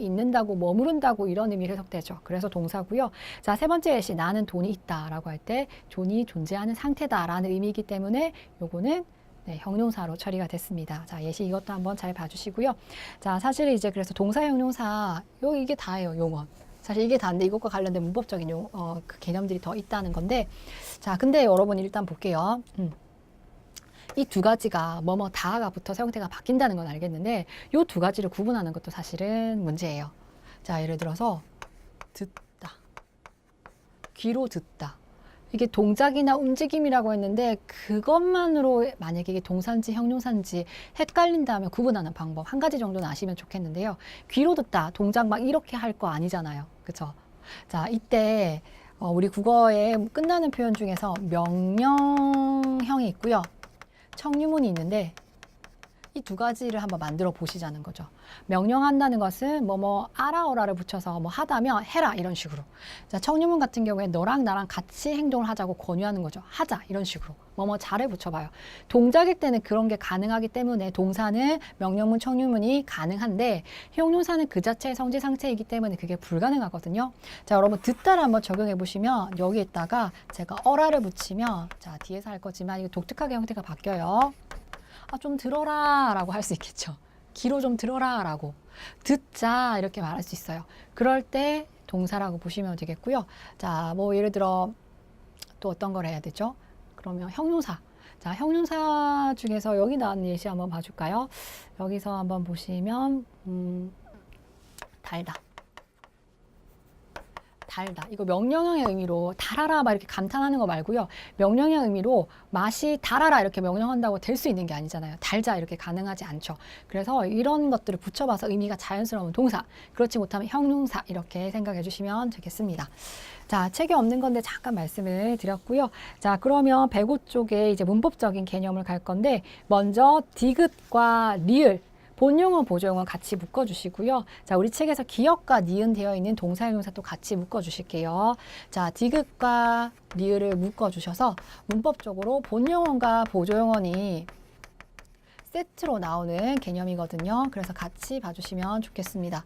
머무른다고 이런 의미로 해석되죠. 그래서 동사고요. 자, 세 번째 예시 나는 돈이 있다라고 할 때 돈이 존재하는 상태다라는 의미이기 때문에 요거는 네, 형용사로 처리가 됐습니다. 자, 예시 이것도 한번 잘 봐주시고요. 자, 사실 이제 그래서 동사, 형용사, 이게 다예요, 용어. 사실 이게 다인데 이것과 관련된 문법적인 그 개념들이 더 있다는 건데, 자, 근데 여러분 일단 볼게요. 이 두 가지가 뭐뭐 다가 붙어서 형태가 바뀐다는 건 알겠는데, 이 두 가지를 구분하는 것도 사실은 문제예요. 자, 예를 들어서 듣다, 귀로 듣다. 이게 동작이나 움직임이라고 했는데 그것만으로 만약에 이게 동사인지 형용사인지 헷갈린다면 구분하는 방법 한 가지 정도는 아시면 좋겠는데요. 귀로 듣다 동작 막 이렇게 할 거 아니잖아요. 그렇죠? 자, 이때 우리 국어에 끝나는 표현 중에서 명령형이 있고요. 청유문이 있는데 이 두 가지를 한번 만들어 보시자는 거죠. 명령한다는 것은 알아오라를 붙여서 하다면 해라 이런 식으로. 자, 청유문 같은 경우에 너랑 나랑 같이 행동을 하자고 권유하는 거죠. 하자 이런 식으로. 잘을 붙여봐요. 동작일 때는 그런 게 가능하기 때문에 동사는 명령문, 청유문이 가능한데 형용사는 그 자체의 성질 상태이기 때문에 그게 불가능하거든요. 자, 여러분 듣다를 한번 적용해 보시면 여기에다가 제가 어라를 붙이면 자, 뒤에서 할 거지만 이거 독특하게 형태가 바뀌어요. 좀 들어라 라고 할 수 있겠죠. 귀로 좀 들어라 라고. 듣자 이렇게 말할 수 있어요. 그럴 때 동사라고 보시면 되겠고요. 자, 예를 들어 또 어떤 걸 해야 되죠? 그러면 형용사. 자, 형용사 중에서 여기 나온 예시 한번 봐줄까요? 여기서 한번 보시면 달다. 달다. 이거 명령형의 의미로 달아라 막 이렇게 감탄하는 거 말고요. 명령형의 의미로 맛이 달아라 이렇게 명령한다고 될 수 있는 게 아니잖아요. 달자 이렇게 가능하지 않죠. 그래서 이런 것들을 붙여봐서 의미가 자연스러운 동사, 그렇지 못하면 형용사 이렇게 생각해 주시면 되겠습니다. 자, 책에 없는 건데 잠깐 말씀을 드렸고요. 자, 그러면 105 쪽에 이제 문법적인 개념을 갈 건데 먼저 디귿과 리을 본용어, 보조용어 같이 묶어주시고요. 자, 우리 책에서 기역과 니은 되어 있는 동사, 형용사 또 같이 묶어주실게요. 자, 디귿과 리을을 묶어주셔서 문법적으로 본용어가 보조용어니 세트로 나오는 개념이거든요. 그래서 같이 봐주시면 좋겠습니다.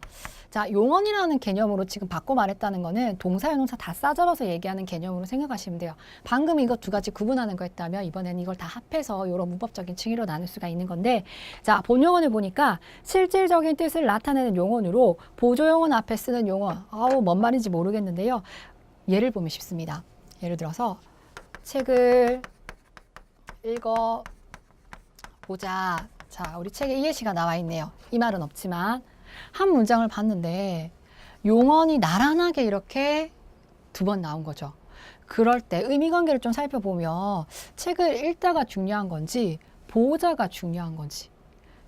자, 용언이라는 개념으로 지금 바꿔 말했다는 거는 동사, 형용사 다 싸잡아서 얘기하는 개념으로 생각하시면 돼요. 방금 이거 두 가지 구분하는 거 했다면 이번에는 이걸 다 합해서 이런 문법적인 층위로 나눌 수가 있는 건데, 자, 본용언을 보니까 실질적인 뜻을 나타내는 용언으로 보조용언 앞에 쓰는 용언, 뭔 말인지 모르겠는데요. 예를 보면 쉽습니다. 예를 들어서 책을 읽어 보자. 자, 우리 책에 이 예시가 나와 있네요. 이 말은 없지만 한 문장을 봤는데 용언이 나란하게 이렇게 두 번 나온 거죠. 그럴 때 의미관계를 좀 살펴보면 책을 읽다가 중요한 건지 보자가 중요한 건지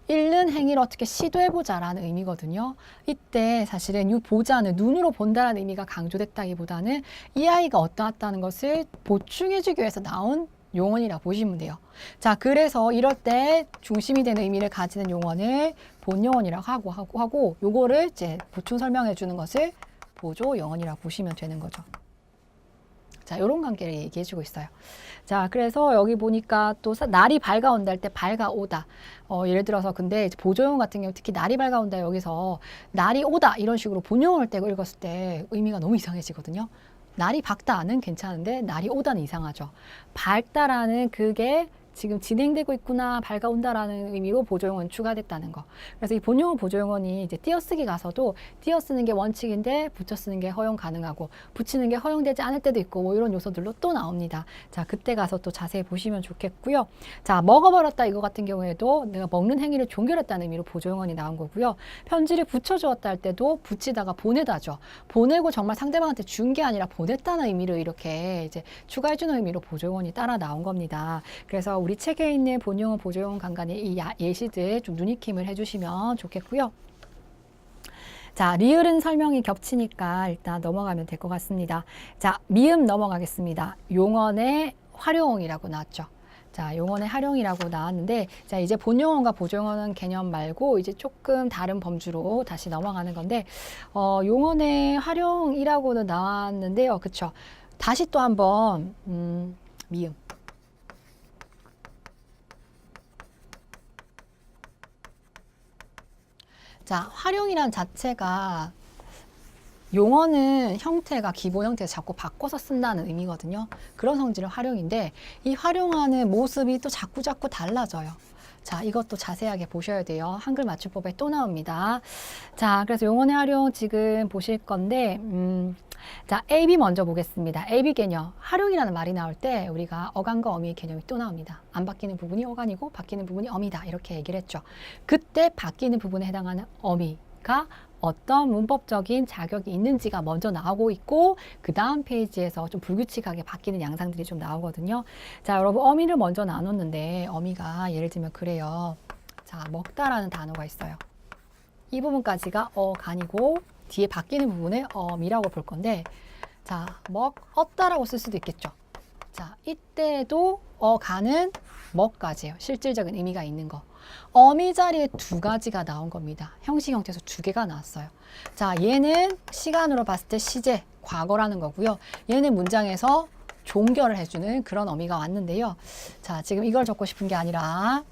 읽는 행위를 어떻게 시도해보자라는 의미거든요. 이때 사실은 이 보자는 눈으로 본다라는 의미가 강조됐다기보다는 이 아이가 어떠하다는 것을 보충해주기 위해서 나온 용언이라 보시면 돼요. 자, 그래서 이럴 때 중심이 되는 의미를 가지는 용언을 본용언이라고 하고 요거를 이제 보충 설명해 주는 것을 보조 용언이라고 보시면 되는 거죠. 자, 요런 관계를 얘기해 주고 있어요. 자, 그래서 여기 보니까 또 날이 밝아온다 할 때 밝아오다. 예를 들어서 근데 보조용 같은 경우 특히 날이 밝아온다 여기서 날이 오다 이런 식으로 본용어를 떼고 읽었을 때 의미가 너무 이상해지거든요. 날이 밝다는 괜찮은데 날이 오다는 이상하죠. 밝다라는 그게 지금 진행되고 있구나, 밝아온다라는 의미로 보조용어는 추가됐다는 거. 그래서 이 본용어 보조용어는 이제 띄어쓰기 가서도 띄어쓰는 게 원칙인데 붙여쓰는 게 허용 가능하고 붙이는 게 허용되지 않을 때도 있고 뭐 이런 요소들로 또 나옵니다. 자, 그때 가서 또 자세히 보시면 좋겠고요. 자, 먹어버렸다 이거 같은 경우에도 내가 먹는 행위를 종결했다는 의미로 보조용어는 나온 거고요. 편지를 붙여주었다 할 때도 붙이다가 보내다죠. 보내고 정말 상대방한테 준 게 아니라 보냈다는 의미로 이렇게 이제 추가해주는 의미로 보조용어는 따라 나온 겁니다. 그래서 우리 책에 있는 본용어, 보조용어 간간의 이 예시들 좀 눈익힘을 해주시면 좋겠고요. 자, 리을은 설명이 겹치니까 일단 넘어가면 될 것 같습니다. 자, 미음 넘어가겠습니다. 용언의 활용이라고 나왔죠. 자, 용언의 활용이라고 나왔는데, 자, 이제 본용어과 보조용어는 개념 말고 이제 조금 다른 범주로 다시 넘어가는 건데, 용언의 활용이라고는 나왔는데요. 그쵸? 다시 또 한번, 미음. 자, 활용이란 자체가 용어는 형태가 기본 형태에서 자꾸 바꿔서 쓴다는 의미거든요. 그런 성질의 활용인데 이 활용하는 모습이 또 자꾸 달라져요. 자, 이것도 자세하게 보셔야 돼요. 한글 맞춤법에 또 나옵니다. 자, 그래서 용어의 활용 지금 보실 건데 자, A, B 먼저 보겠습니다. A, B 개념. 활용이라는 말이 나올 때 우리가 어간과 어미의 개념이 또 나옵니다. 안 바뀌는 부분이 어간이고 바뀌는 부분이 어미다. 이렇게 얘기를 했죠. 그때 바뀌는 부분에 해당하는 어미가 어떤 문법적인 자격이 있는지가 먼저 나오고 있고 그 다음 페이지에서 좀 불규칙하게 바뀌는 양상들이 좀 나오거든요. 자, 여러분 어미를 먼저 나눴는데 어미가 예를 들면 그래요. 자, 먹다라는 단어가 있어요. 이 부분까지가 어간이고 뒤에 바뀌는 부분을 어미라고 볼 건데 자, 얻다라고 쓸 수도 있겠죠. 자, 이때도 어간은 먹까지예요. 실질적인 의미가 있는 거. 어미 자리에 두 가지가 나온 겁니다. 형식 형태에서 두 개가 나왔어요. 자, 얘는 시간으로 봤을 때 시제, 과거라는 거고요. 얘는 문장에서 종결을 해주는 그런 어미가 왔는데요. 자, 지금 이걸 적고 싶은 게 아니라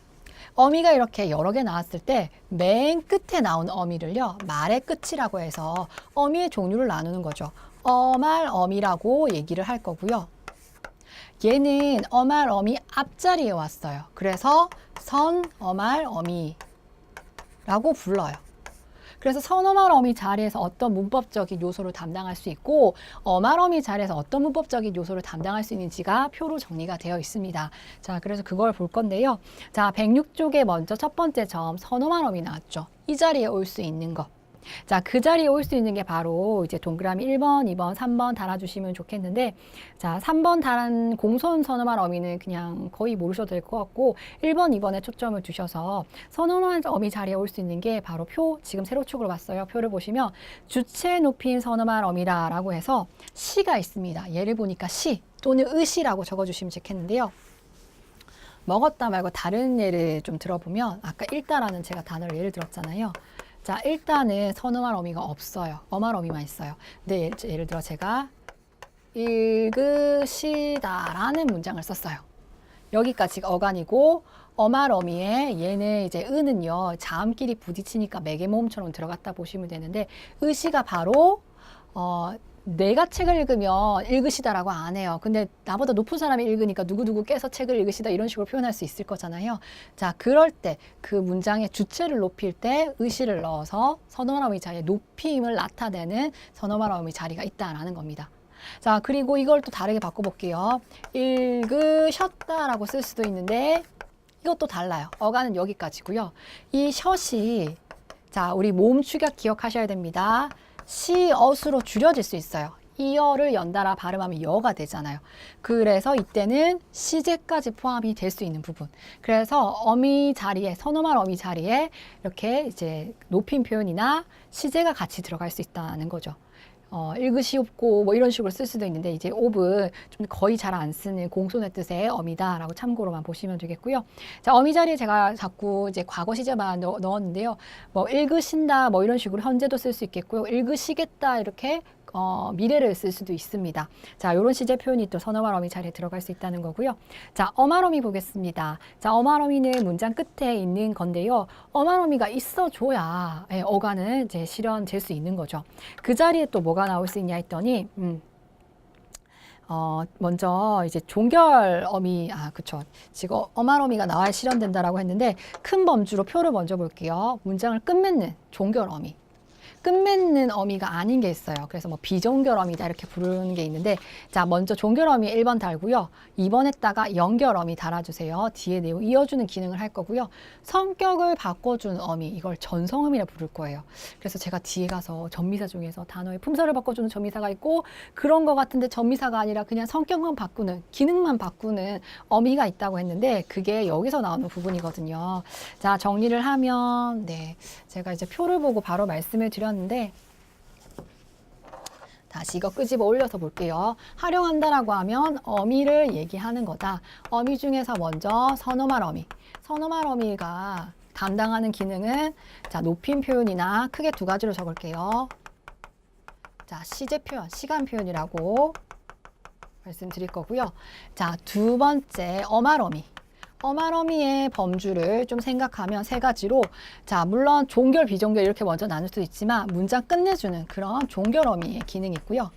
어미가 이렇게 여러 개 나왔을 때 맨 끝에 나온 어미를요, 말의 끝이라고 해서 어미의 종류를 나누는 거죠. 어말 어미라고 얘기를 할 거고요. 얘는 어말 어미 앞자리에 왔어요. 그래서 선 어말 어미라고 불러요. 그래서 선어말 어미 자리에서 어떤 문법적인 요소를 담당할 수 있고 어말 어미 자리에서 어떤 문법적인 요소를 담당할 수 있는지가 표로 정리가 되어 있습니다. 자, 그래서 그걸 볼 건데요. 자, 106쪽에 먼저 첫 번째 점 선어말 어미 나왔죠. 이 자리에 올 수 있는 것. 자, 그 자리에 올 수 있는 게 바로 이제 동그라미 1번, 2번, 3번 달아주시면 좋겠는데 자, 3번 달한 공손 선어말 어미는 그냥 거의 모르셔도 될 것 같고 1번, 2번에 초점을 두셔서 선어말 어미 자리에 올 수 있는 게 바로 표, 지금 세로축으로 봤어요. 표를 보시면 주체 높인 선어말 어미라라고 해서 시가 있습니다. 예를 보니까 시 또는 의시라고 적어주시면 좋겠는데요. 먹었다 말고 다른 예를 좀 들어보면 아까 읽다라는 제가 단어를 예를 들었잖아요. 자, 일단은 선어말 어미가 없어요. 어말 어미만 있어요. 근데 예를 들어 제가 읽으시다라는 문장을 썼어요. 여기까지가 어간이고 어말 어미에 얘는 이제 은은요. 자음끼리 부딪히니까 매개모음처럼 들어갔다 보시면 되는데 의시가 바로 내가 책을 읽으면 읽으시다라고 안 해요. 근데 나보다 높은 사람이 읽으니까 누구누구 깨서 책을 읽으시다 이런 식으로 표현할 수 있을 거잖아요. 자, 그럴 때 그 문장의 주체를 높일 때 의시를 넣어서 선어말 어미 자리에 높임을 나타내는 선어말 어미 자리가 있다라는 겁니다. 자, 그리고 이걸 또 다르게 바꿔볼게요. 읽으셨다라고 쓸 수도 있는데 이것도 달라요. 어간은 여기까지고요. 이 셔시 자, 우리 모음 축약 기억하셔야 됩니다. 시엇으로 줄여질 수 있어요. 이어를 연달아 발음하면 여가 되잖아요. 그래서 이때는 시제까지 포함이 될 수 있는 부분. 그래서 어미 자리에, 선어말 어미 자리에 이렇게 이제 높임 표현이나 시제가 같이 들어갈 수 있다는 거죠. 일그시 옵고 뭐 이런 식으로 쓸 수도 있는데 이제 옵은 좀 거의 잘 안 쓰는 공손의 뜻의 어미다라고 참고로만 보시면 되겠고요. 자, 어미 자리에 제가 자꾸 이제 과거 시제만 넣었는데요. 뭐 읽으신다 뭐 이런 식으로 현재도 쓸 수 있겠고요. 읽으시겠다 이렇게 미래를 쓸 수도 있습니다. 자, 이런 시제 표현이 또 선어말 어미 자리에 들어갈 수 있다는 거고요. 자, 어말 어미 보겠습니다. 자, 어말 어미는 문장 끝에 있는 건데요. 어말 어미가 있어줘야 어가는 이제 실현될 수 있는 거죠. 그 자리에 또 뭐가 나올 수 있냐 했더니 먼저 이제 종결 어미, 그쵸. 지금 어말 어미가 나와야 실현된다라고 했는데 큰 범주로 표를 먼저 볼게요. 문장을 끝맺는 종결 어미. 끝맺는 어미가 아닌 게 있어요. 그래서 뭐 비종결 어미다 이렇게 부르는 게 있는데, 자, 먼저 종결 어미 1번 달고요. 2번에다가 연결 어미 달아주세요. 뒤에 내용 이어주는 기능을 할 거고요. 성격을 바꿔주는 어미, 이걸 전성어미라 부를 거예요. 그래서 제가 뒤에 가서 전미사 중에서 단어의 품사를 바꿔주는 전미사가 있고, 그런 거 같은데 전미사가 아니라 그냥 성격만 바꾸는, 기능만 바꾸는 어미가 있다고 했는데, 그게 여기서 나오는 부분이거든요. 자, 정리를 하면, 네, 제가 이제 표를 보고 바로 말씀을 드렸는데, 다시 이거 끄집어 올려서 볼게요. 활용한다라고 하면 어미를 얘기하는 거다. 어미 중에서 먼저 선어말 어미. 선어말 어미가 담당하는 기능은, 자, 높임 표현이나 크게 두 가지로 적을게요. 자, 시제 표현, 시간 표현이라고 말씀드릴 거고요. 자, 두 번째 어말 어미. 어말 어미의 범주를 좀 생각하면 세 가지로, 자, 물론 종결, 비종결 이렇게 먼저 나눌 수도 있지만 문장 끝내주는 그런 종결 어미의 기능이 있고요.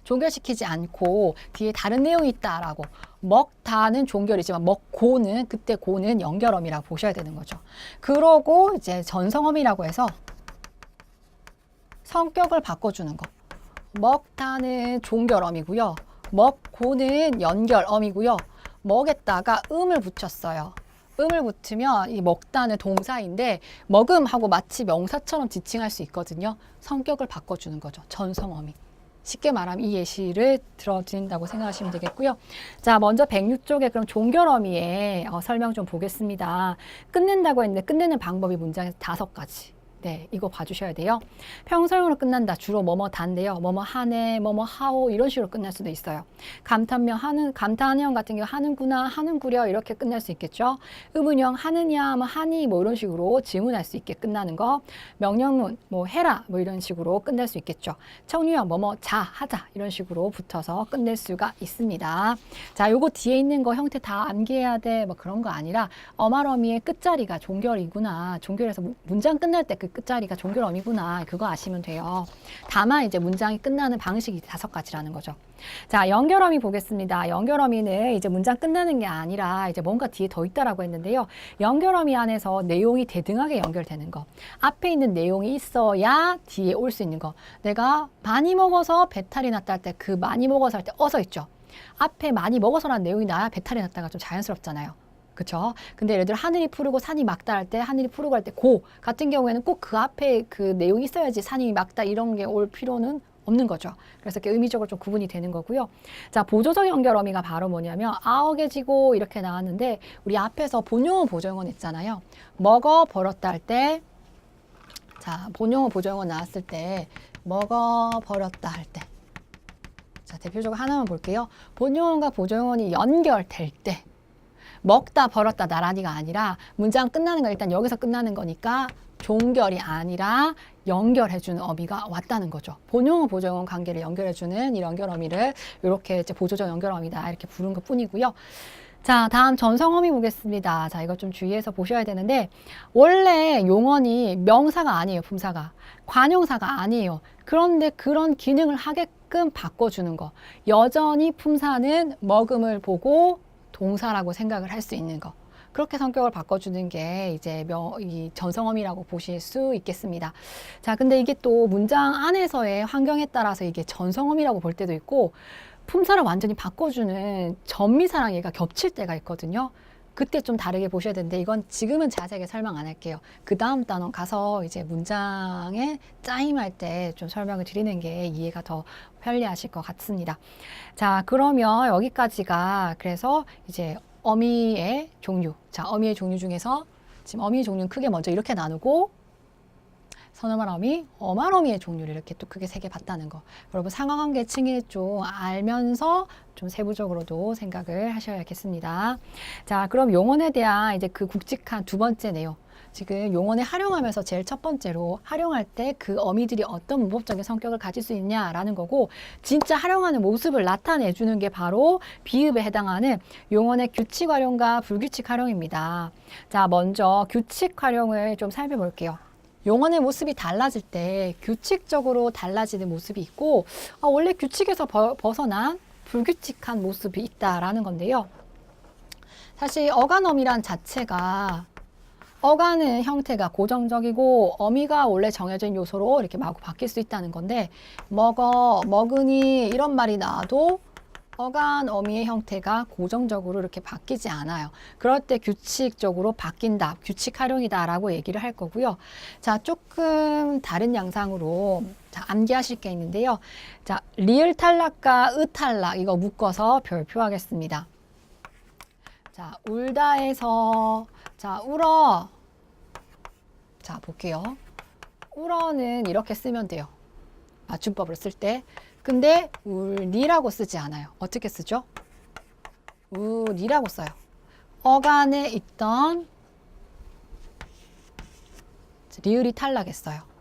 종결시키지 않고 뒤에 다른 내용이 있다라고, 먹다는 종결이지만 먹고는, 그때 고는 연결 어미라고 보셔야 되는 거죠. 그러고 이제 전성어미라고 해서 성격을 바꿔주는 거. 먹다는 종결 어미고요. 먹고는 연결 어미고요. 먹에다가 음을 붙였어요. 음을 붙으면 이 먹다는 동사인데 먹음하고 마치 명사처럼 지칭할 수 있거든요. 성격을 바꿔주는 거죠. 전성어미. 쉽게 말하면 이 예시를 들어드린다고 생각하시면 되겠고요. 자, 먼저 106쪽에 그럼 종결어미의 설명 좀 보겠습니다. 끝낸다고 했는데 끝내는 방법이 문장에서 5가지. 네, 이거 봐주셔야 돼요. 평서형으로 끝난다. 주로 뭐뭐 단데요. 뭐뭐 하네, 뭐뭐 하오 이런 식으로 끝날 수도 있어요. 감탄명 하는, 감탄형 같은 경우 하는구나, 하는구려 이렇게 끝날 수 있겠죠. 의문형 하느냐, 뭐 하니 뭐 이런 식으로 질문할 수 있게 끝나는 거. 명령문 뭐 해라 뭐 이런 식으로 끝낼 수 있겠죠. 청유형 뭐뭐 자, 하자 이런 식으로 붙어서 끝낼 수가 있습니다. 자, 요거 뒤에 있는 거 형태 다 암기해야 돼 뭐 그런 거 아니라 어말어미의 끝자리가 종결이구나. 종결에서 문장 끝날 때 그 끝자리가 종결어미구나. 그거 아시면 돼요. 다만 이제 문장이 끝나는 방식이 5가지라는 거죠. 자, 연결어미 보겠습니다. 연결어미는 이제 문장 끝나는 게 아니라 이제 뭔가 뒤에 더 있다라고 했는데요. 연결어미 안에서 내용이 대등하게 연결되는 거. 앞에 있는 내용이 있어야 뒤에 올 수 있는 거. 내가 많이 먹어서 배탈이 났다 할 때 그 많이 먹어서 할 때 어서 있죠. 앞에 많이 먹어서라는 내용이 나야 배탈이 났다가 좀 자연스럽잖아요. 그쵸? 근데 예를 들어 하늘이 푸르고 산이 맑다 할 때, 하늘이 푸르고 할 때 고 같은 경우에는 꼭 그 앞에 그 내용이 있어야지 산이 맑다 이런 게 올 필요는 없는 거죠. 그래서 이렇게 의미적으로 좀 구분이 되는 거고요. 자, 보조적 연결 어미가 바로 뭐냐면 아어게지고 이렇게 나왔는데 우리 앞에서 본용어 보조용어 했잖아요. 먹어 버렸다 할 때, 자, 본용어 보조용어 나왔을 때 먹어 버렸다 할 때, 자, 대표적으로 하나만 볼게요. 본용어과 보조용어는 연결될 때, 먹다 버렸다 나란히가 아니라 문장 끝나는 거 일단 여기서 끝나는 거니까 종결이 아니라 연결해주는 어미가 왔다는 거죠. 본용어 보조용어 관계를 연결해주는 이 연결 어미를 이렇게 이제 보조적 연결 어미다 이렇게 부른 것 뿐이고요. 자, 다음 전성어미 보겠습니다. 자, 이거 좀 주의해서 보셔야 되는데 원래 용언이 명사가 아니에요. 품사가. 관용사가 아니에요. 그런데 그런 기능을 하게끔 바꿔주는 거. 여전히 품사는 먹음을 보고 동사라고 생각을 할 수 있는 거. 그렇게 성격을 바꿔주는 게 이제 이 전성어미라고 보실 수 있겠습니다. 자, 근데 이게 또 문장 안에서의 환경에 따라서 이게 전성어미라고 볼 때도 있고 품사를 완전히 바꿔주는 전미사랑 얘가 겹칠 때가 있거든요. 그때 좀 다르게 보셔야 되는데 이건 지금은 자세하게 설명 안 할게요. 그 다음 단원 가서 이제 문장에 짜임할 때 좀 설명을 드리는 게 이해가 더 편리하실 것 같습니다. 자, 그러면 여기까지가 그래서 이제 어미의 종류. 자, 어미의 종류 중에서 지금 어미의 종류는 크게 먼저 이렇게 나누고 서너만 어미, 엄한 어미의 종류를 이렇게 또 크게 세 개 봤다는 거. 여러분 상하관계층이 좀 알면서 좀 세부적으로도 생각을 하셔야겠습니다. 자, 그럼 용언에 대한 이제 그 굵직한 두 번째 내용. 지금 용언을 활용하면서 제일 첫 번째로 활용할 때 그 어미들이 어떤 문법적인 성격을 가질 수 있냐라는 거고, 진짜 활용하는 모습을 나타내주는 게 바로 비읍에 해당하는 용언의 규칙 활용과 불규칙 활용입니다. 자, 먼저 규칙 활용을 좀 살펴볼게요. 용언의 모습이 달라질 때 규칙적으로 달라지는 모습이 있고, 원래 규칙에서 벗어난 불규칙한 모습이 있다라는 건데요. 사실 어간어미란 자체가 어간은 형태가 고정적이고 어미가 원래 정해진 요소로 이렇게 마구 바뀔 수 있다는 건데, 먹어, 먹으니 이런 말이 나와도 어간 어미의 형태가 고정적으로 이렇게 바뀌지 않아요. 그럴 때 규칙적으로 바뀐다, 규칙 활용이다 라고 얘기를 할 거고요. 자, 조금 다른 양상으로 자, 암기하실 게 있는데요. 자, 리을 탈락과 으 탈락 이거 묶어서 별표하겠습니다. 자, 울다에서 자, 울어. 자, 볼게요. 울어는 이렇게 쓰면 돼요. 맞춤법을 쓸 때. 근데 울니라고 쓰지 않아요. 어떻게 쓰죠? 우니라고 써요. 어간에 있던 리을이 탈락했어요.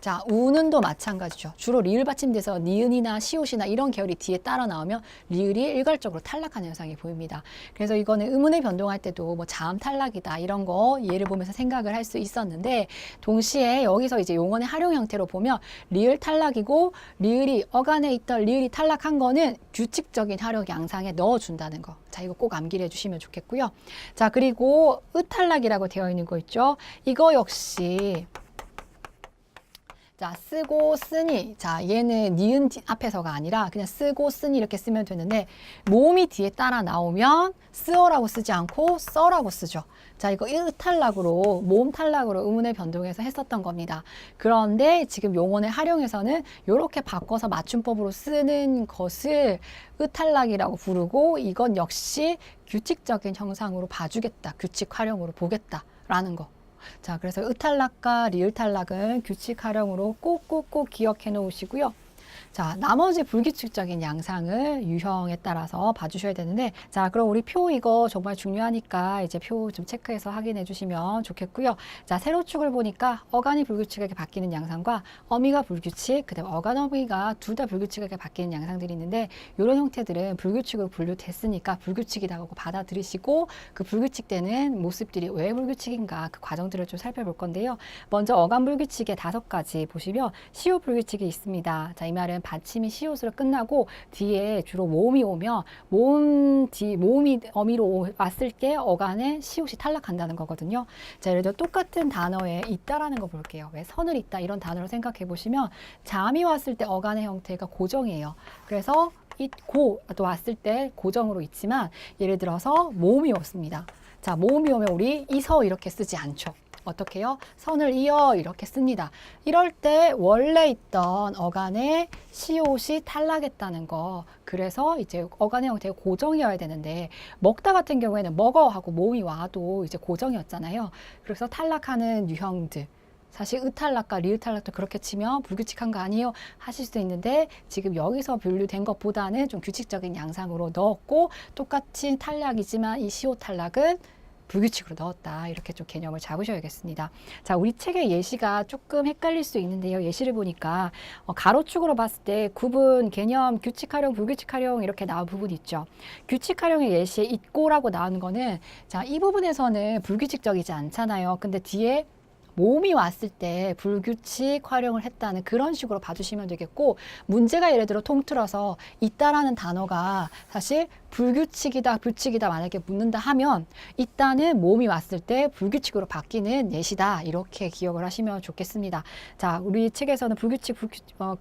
자, 우는도 마찬가지죠. 주로 리을 받침돼서 니은이나 시옷이나 이런 계열이 뒤에 따라 나오면 리을이 일괄적으로 탈락하는 현상이 보입니다. 그래서 이거는 의문의 변동할 때도 뭐 자음 탈락이다 이런 거 예를 보면서 생각을 할 수 있었는데, 동시에 여기서 이제 용언의 활용 형태로 보면 리을 탈락이고 리을이 어간에 있던 리을이 탈락한 거는 규칙적인 활용 양상에 넣어준다는 거. 자, 이거 꼭 암기를 해주시면 좋겠고요. 자, 그리고 으 탈락이라고 되어 있는 거 있죠. 이거 역시 자, 쓰고 쓰니. 자, 얘는 니은 앞에서가 아니라 그냥 쓰고 쓰니 이렇게 쓰면 되는데, 모음이 뒤에 따라 나오면 쓰어라고 쓰지 않고 써라고 쓰죠. 자, 이거 으 탈락으로, 모음 탈락으로 의문의 변동해서 했었던 겁니다. 그런데 지금 용언의 활용에서는 이렇게 바꿔서 맞춤법으로 쓰는 것을 으 탈락이라고 부르고, 이건 역시 규칙적인 형상으로 봐주겠다, 규칙 활용으로 보겠다라는 거. 자, 그래서 으탈락과 리을탈락은 규칙 활용으로 꼭꼭꼭 기억해 놓으시고요. 자, 나머지 불규칙적인 양상을 유형에 따라서 봐주셔야 되는데, 자, 그럼 우리 표 이거 정말 중요하니까 이제 표 좀 체크해서 확인해 주시면 좋겠고요. 자, 세로축을 보니까 어간이 불규칙하게 바뀌는 양상과 어미가 불규칙, 그다음에 어간어미가 둘 다 불규칙하게 바뀌는 양상들이 있는데, 이런 형태들은 불규칙으로 분류됐으니까 불규칙이라고 받아들이시고, 그 불규칙되는 모습들이 왜 불규칙인가 그 과정들을 좀 살펴볼 건데요. 먼저 어간 불규칙의 5가지 보시면 시옷 불규칙이 있습니다. 자, 이 말은 받침이 시옷으로 끝나고 뒤에 주로 모음이 오면 모음이 어미로 왔을 때 어간에 시옷이 탈락한다는 거거든요. 자, 예를 들어 똑같은 단어에 있다라는 거 볼게요. 왜 선을 있다 이런 단어로 생각해 보시면 자음이 왔을 때 어간의 형태가 고정이에요. 그래서 있고 또 왔을 때 고정으로 있지만, 예를 들어서 모음이 왔습니다. 자, 모음이 오면 우리 이서 이렇게 쓰지 않죠. 어떻게 해요? 선을 이어 이렇게 씁니다. 이럴 때 원래 있던 어간의 시옷이 탈락했다는 거. 그래서 이제 어간의 형태가 고정이어야 되는데, 먹다 같은 경우에는 먹어 하고 모음이 와도 이제 고정이었잖아요. 그래서 탈락하는 유형들. 사실 으탈락과 리을탈락도 그렇게 치면 불규칙한 거 아니에요 하실 수 있는데, 지금 여기서 분류된 것보다는 좀 규칙적인 양상으로 넣었고, 똑같이 탈락이지만 이 시옷 탈락은 불규칙으로 넣었다. 이렇게 좀 개념을 잡으셔야겠습니다. 자, 우리 책의 예시가 조금 헷갈릴 수 있는데요. 예시를 보니까 가로축으로 봤을 때 구분, 개념, 규칙 활용, 불규칙 활용 이렇게 나온 부분이 있죠. 규칙 활용의 예시에 있고라고 나오는 거는, 자, 이 부분에서는 불규칙적이지 않잖아요. 근데 뒤에 모음이 왔을 때 불규칙 활용을 했다는 그런 식으로 봐주시면 되겠고, 문제가 예를 들어 통틀어서 있다라는 단어가 사실 불규칙이다, 규칙이다 만약에 묻는다 하면 있다는 모음이 왔을 때 불규칙으로 바뀌는 예시다, 이렇게 기억을 하시면 좋겠습니다. 자, 우리 책에서는 불규칙,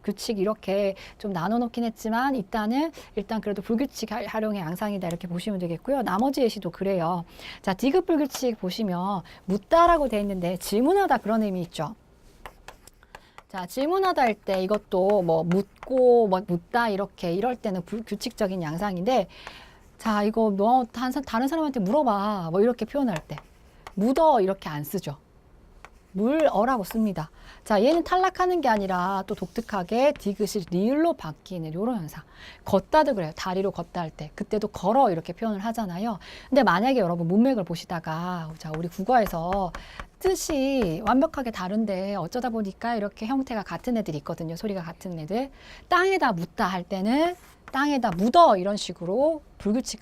규칙 이렇게 좀 나눠 놓긴 했지만 있다는 일단 그래도 불규칙 활용의 양상이다 이렇게 보시면 되겠고요. 나머지 예시도 그래요. 자, 디귿 불규칙 보시면 묻다라고 돼 있는데 질문하다 그런 의미 있죠. 자, 질문하다 할 때 이것도 뭐 묻고 뭐 묻다 이렇게 이럴 때는 불규칙적인 양상인데, 자, 이거 너 다른 사람한테 물어봐 뭐 이렇게 표현할 때 묻어 이렇게 안 쓰죠. 물어라고 씁니다. 자, 얘는 탈락하는 게 아니라 또 독특하게 디귿이 리을로 바뀌는 이런 현상. 걷다도 그래요. 다리로 걷다 할 때. 그때도 걸어 이렇게 표현을 하잖아요. 근데 만약에 여러분 문맥을 보시다가 자, 우리 국어에서 뜻이 완벽하게 다른데 어쩌다 보니까 이렇게 형태가 같은 애들이 있거든요. 소리가 같은 애들. 땅에다 묻다 할 때는 땅에다 묻어 이런 식으로 불규칙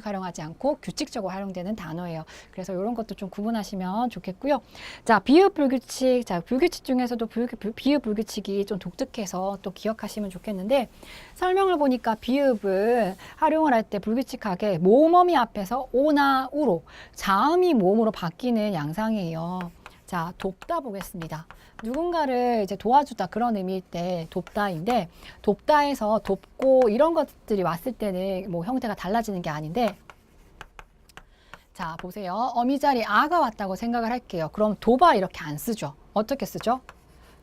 활용하지 않고 규칙적으로 활용되는 단어예요. 그래서 이런 것도 좀 구분하시면 좋겠고요. 자, 비읍 불규칙. 자, 불규칙 중에서도 비읍 불규칙이 좀 독특해서 또 기억하시면 좋겠는데 설명을 보니까 비읍은 활용을 할 때 불규칙하게 모음어미 앞에서 오나 우로 자음이 모음으로 바뀌는 양상이에요. 자, 돕다 보겠습니다. 누군가를 이제 도와주다 그런 의미일 때 돕다인데 돕다에서 돕고 이런 것들이 왔을 때는 뭐 형태가 달라지는 게 아닌데 자, 보세요. 어미 자리 아가 왔다고 생각을 할게요. 그럼 도바 이렇게 안 쓰죠. 어떻게 쓰죠?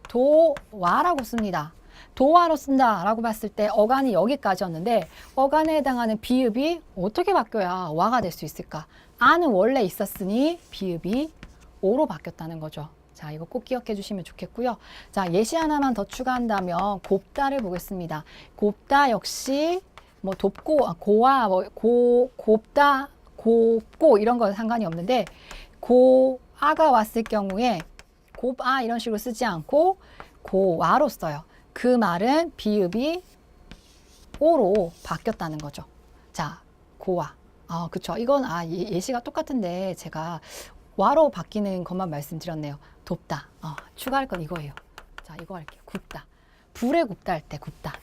도와라고 씁니다. 도와로 쓴다라고 봤을 때 어간이 여기까지였는데 어간에 해당하는 비읍이 어떻게 바뀌어야 와가 될 수 있을까? 아는 원래 있었으니 비읍이 오로 바뀌었다는 거죠. 자, 이거 꼭 기억해 주시면 좋겠고요. 자, 예시 하나만 더 추가한다면 곱다를 보겠습니다. 곱다 역시 뭐 돕고 고와 뭐 곱다 곱고 이런 건 상관이 없는데 고아가 왔을 경우에 곱아 이런 식으로 쓰지 않고 고와로 써요. 그 말은 비읍이 오로 바뀌었다는 거죠. 자, 고와. 그쵸. 이건 예시가 똑같은데 제가 와로 바뀌는 것만 말씀드렸네요. 돕다. 추가할 건 이거예요. 자, 이거 할게요. 굽다. 불에 굽다 할 때 굽다.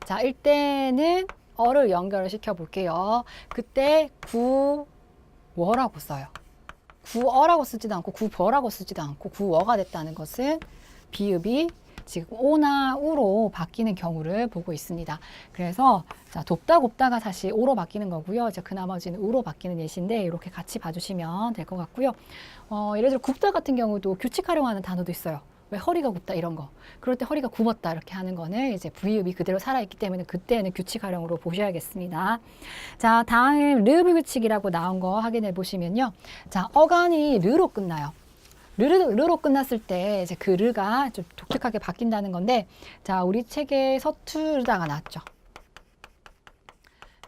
자, 일때는 어를 연결을 시켜 볼게요. 그때 구워라고 써요. 구어라고 쓰지도 않고 구버라고 쓰지도 않고 구어가 됐다는 것은 비읍이 지금 오나 우로 바뀌는 경우를 보고 있습니다. 그래서 자, 돕다 곱다가 사실 오로 바뀌는 거고요. 이제 그 나머지는 우로 바뀌는 예시인데 이렇게 같이 봐주시면 될 것 같고요. 예를 들어 굽다 같은 경우도 규칙 활용하는 단어도 있어요. 왜 허리가 굽다 이런 거. 그럴 때 허리가 굽었다 이렇게 하는 거는 이제 비읍이 그대로 살아있기 때문에 그때는 규칙 활용으로 보셔야겠습니다. 자, 다음 르불규칙이라고 나온 거 확인해 보시면요. 자, 어간이 르로 끝나요. 르로 끝났을 때 이제 그 르가 좀 독특하게 바뀐다는 건데 자, 우리 책에 서투르다가 나왔죠.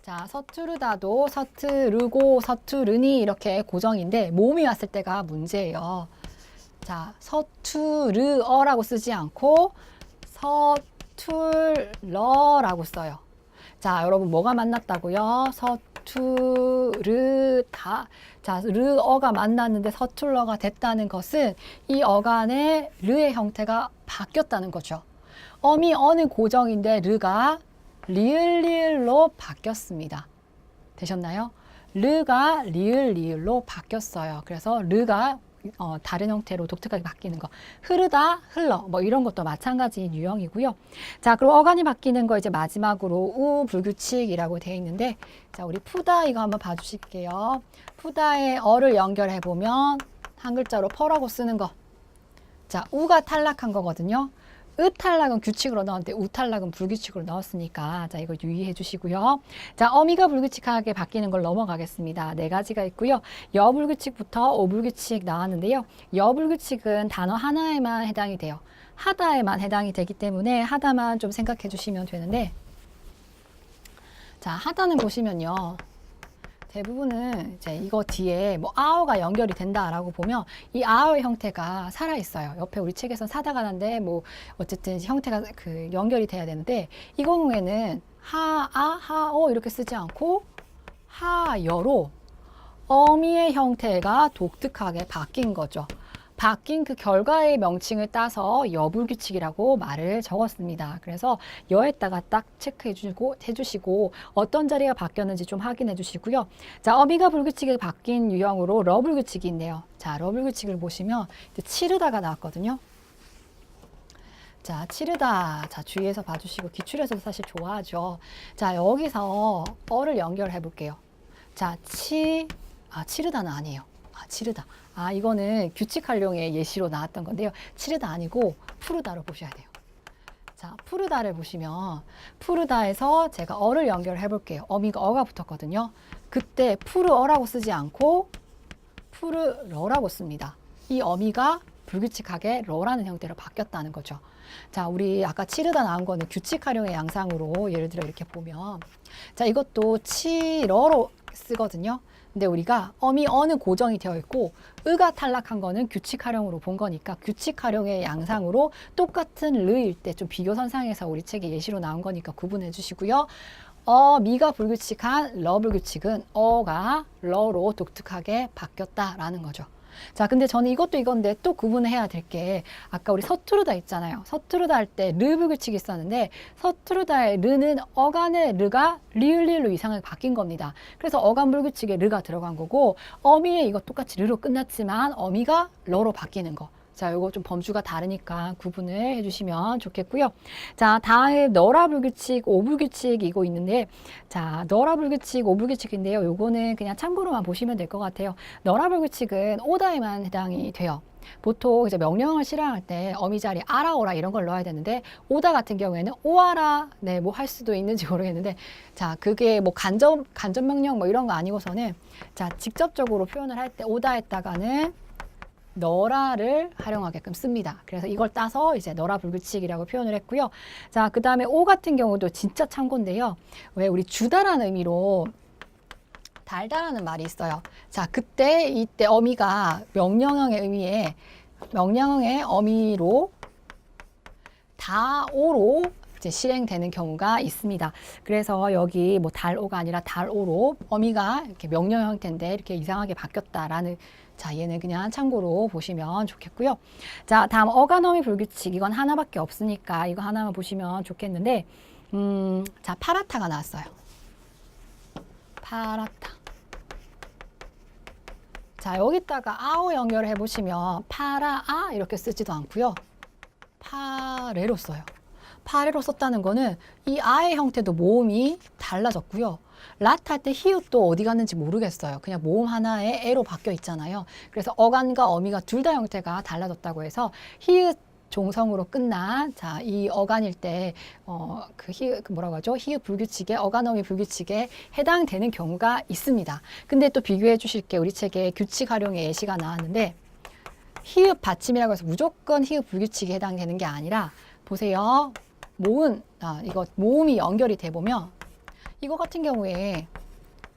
자, 서투르다도 서투르고 서투르니 이렇게 고정인데 모음이 왔을 때가 문제예요. 자, 서투르어라고 쓰지 않고 서툴러라고 써요. 자, 여러분 뭐가 만났다고요? 서투르다. 자, 르어가 만났는데 서툴러가 됐다는 것은 이 어간의 르의 형태가 바뀌었다는 거죠. 어미 어는 고정인데 르가 리을리을로 바뀌었습니다. 되셨나요? 르가 리을리을로 바뀌었어요. 그래서 르가 다른 형태로 독특하게 바뀌는 거. 흐르다, 흘러 뭐 이런 것도 마찬가지인 유형이고요. 자, 그럼 어간이 바뀌는 거 이제 마지막으로 우불규칙이라고 되어 있는데 자, 우리 푸다 이거 한번 봐주실게요. 푸다에 어를 연결해 보면 한 글자로 퍼라고 쓰는 거. 자, 우가 탈락한 거거든요. 으 탈락은 규칙으로 넣었는데 우 탈락은 불규칙으로 넣었으니까 자, 이거 유의해 주시고요. 자, 어미가 불규칙하게 바뀌는 걸 넘어가겠습니다. 네 가지가 있고요. 여불규칙부터 오불규칙 나왔는데요. 여불규칙은 단어 하나에만 해당이 돼요. 하다에만 해당이 되기 때문에 하다만 좀 생각해 주시면 되는데 자, 하다는 보시면요. 대부분은 이제 이거 뒤에 뭐 아어가 연결이 된다라고 보면 이 아어의 형태가 살아 있어요. 옆에 우리 책에서 사다가 난데 뭐 어쨌든 형태가 그 연결이 돼야 되는데 이 경우에는 하아 하어 이렇게 쓰지 않고 하여로 어미의 형태가 독특하게 바뀐 거죠. 바뀐 그 결과의 명칭을 따서 여불규칙이라고 말을 적었습니다. 그래서 여에다가 딱 체크해 주시고 어떤 자리가 바뀌었는지 좀 확인해 주시고요. 자, 어미가 불규칙이 바뀐 유형으로 러불규칙이 있네요. 자, 러불규칙을 보시면 치르다가 나왔거든요. 자, 치르다. 자, 주의해서 봐주시고 기출에서도 사실 좋아하죠. 자, 여기서 어를 연결해 볼게요. 자, 치르다는 아니에요. 치르다. 이거는 규칙 활용의 예시로 나왔던 건데요. 치르다 아니고 푸르다로 보셔야 돼요. 자, 푸르다를 보시면 푸르다에서 제가 어를 연결해 볼게요. 어미가 어가 붙었거든요. 그때 푸르어라고 쓰지 않고 푸르러라고 씁니다. 이 어미가 불규칙하게 러라는 형태로 바뀌었다는 거죠. 자, 우리 아까 치르다 나온 거는 규칙 활용의 양상으로 예를 들어 이렇게 보면, 자, 이것도 치러로 쓰거든요. 근데 우리가 어미 어는 고정이 되어 있고 의가 탈락한 거는 규칙 활용으로 본 거니까 규칙 활용의 양상으로 똑같은 르일 때 좀 비교 선상에서 우리 책에 예시로 나온 거니까 구분해 주시고요. 미가 불규칙한 러 불규칙은 어가 러로 독특하게 바뀌었다라는 거죠. 자, 근데 저는 이것도 이건데 또 구분해야 될 게 아까 우리 서투르다 있잖아요. 서투르다 할 때 르 불규칙이 있었는데 서투르다의 르는 어간의 르가 리을리을로 이상하게 바뀐 겁니다. 그래서 어간 불규칙에 르가 들어간 거고 어미에 이거 똑같이 르로 끝났지만 어미가 러로 바뀌는 거. 자, 요거 좀 범주가 다르니까 구분을 해주시면 좋겠고요. 자, 다음 너라 불규칙, 오불규칙 이거 있는데, 자, 너라 불규칙, 오불규칙인데요. 요거는 그냥 참고로만 보시면 될 것 같아요. 너라 불규칙은 오다에만 해당이 돼요. 보통 이제 명령을 실행할 때 어미 자리 아라오라 이런 걸 넣어야 되는데 오다 같은 경우에는 오아라 네 뭐 할 수도 있는지 모르겠는데 자 그게 뭐 간접 명령 뭐 이런 거 아니고서는 자 직접적으로 표현을 할 때 오다에다가는 너라를 활용하게끔 씁니다. 그래서 이걸 따서 이제 너라 불규칙이라고 표현을 했고요. 자, 그 다음에 오 같은 경우도 진짜 참고인데요. 왜 우리 주다라는 의미로 달다라는 말이 있어요. 자, 그때 이때 어미가 명령형의 어미로 다오로 이제 실행되는 경우가 있습니다. 그래서 여기 뭐 달오가 아니라 달오로 어미가 이렇게 명령 형태인데 이렇게 이상하게 바뀌었다라는 자, 얘는 그냥 참고로 보시면 좋겠고요. 자, 다음 어간어미 불규칙. 이건 하나밖에 없으니까 이거 하나만 보시면 좋겠는데 자, 파라타가 나왔어요. 파라타. 자, 여기다가 아오 연결을 해보시면 파라아 이렇게 쓰지도 않고요. 파레로 써요. 파레로 썼다는 거는 이 아의 형태도 모음이 달라졌고요. 랏 할 때 히읗도 어디 갔는지 모르겠어요. 그냥 모음 하나에 에로 바뀌어 있잖아요. 그래서 어간과 어미가 둘 다 형태가 달라졌다고 해서 히읗 종성으로 끝난 자, 이 어간일 때 뭐라고 하죠? 히읗 불규칙에 어간어미 불규칙에 해당되는 경우가 있습니다. 근데 또 비교해 주실 게 우리 책에 규칙 활용의 예시가 나왔는데 히읗 받침이라고 해서 무조건 히읗 불규칙에 해당되는 게 아니라 보세요. 이거 모음이 연결이 돼 보면 이거 같은 경우에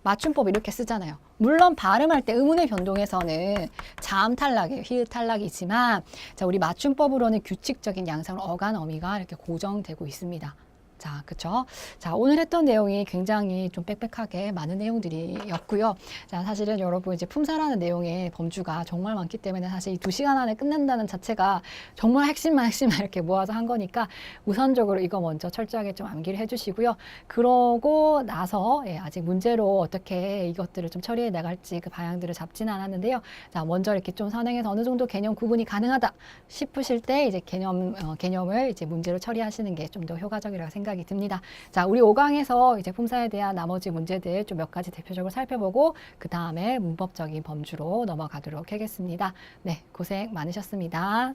맞춤법 이렇게 쓰잖아요. 물론 발음할 때 의문의 변동에서는 자음 탈락이에요. 히읗 탈락이지만 자, 우리 맞춤법으로는 규칙적인 양상으로 어간 어미가 이렇게 고정되고 있습니다. 자, 그쵸? 자, 오늘 했던 내용이 굉장히 좀 빽빽하게 많은 내용들이었고요. 자, 사실은 여러분 이제 품사라는 내용의 범주가 정말 많기 때문에 사실 이 2시간 안에 끝낸다는 자체가 정말 핵심만 이렇게 모아서 한 거니까 우선적으로 이거 먼저 철저하게 좀 암기를 해주시고요. 그러고 나서 아직 문제로 어떻게 이것들을 좀 처리해 나갈지 그 방향들을 잡지는 않았는데요. 자, 먼저 이렇게 좀 선행해서 어느 정도 개념 구분이 가능하다 싶으실 때 이제 개념을 이제 문제로 처리하시는 게 좀 더 효과적이라고 생각이 듭니다. 자, 우리 5강에서 이제 품사에 대한 나머지 문제들 좀 몇 가지 대표적으로 살펴보고 그 다음에 문법적인 범주로 넘어가도록 하겠습니다. 네, 고생 많으셨습니다.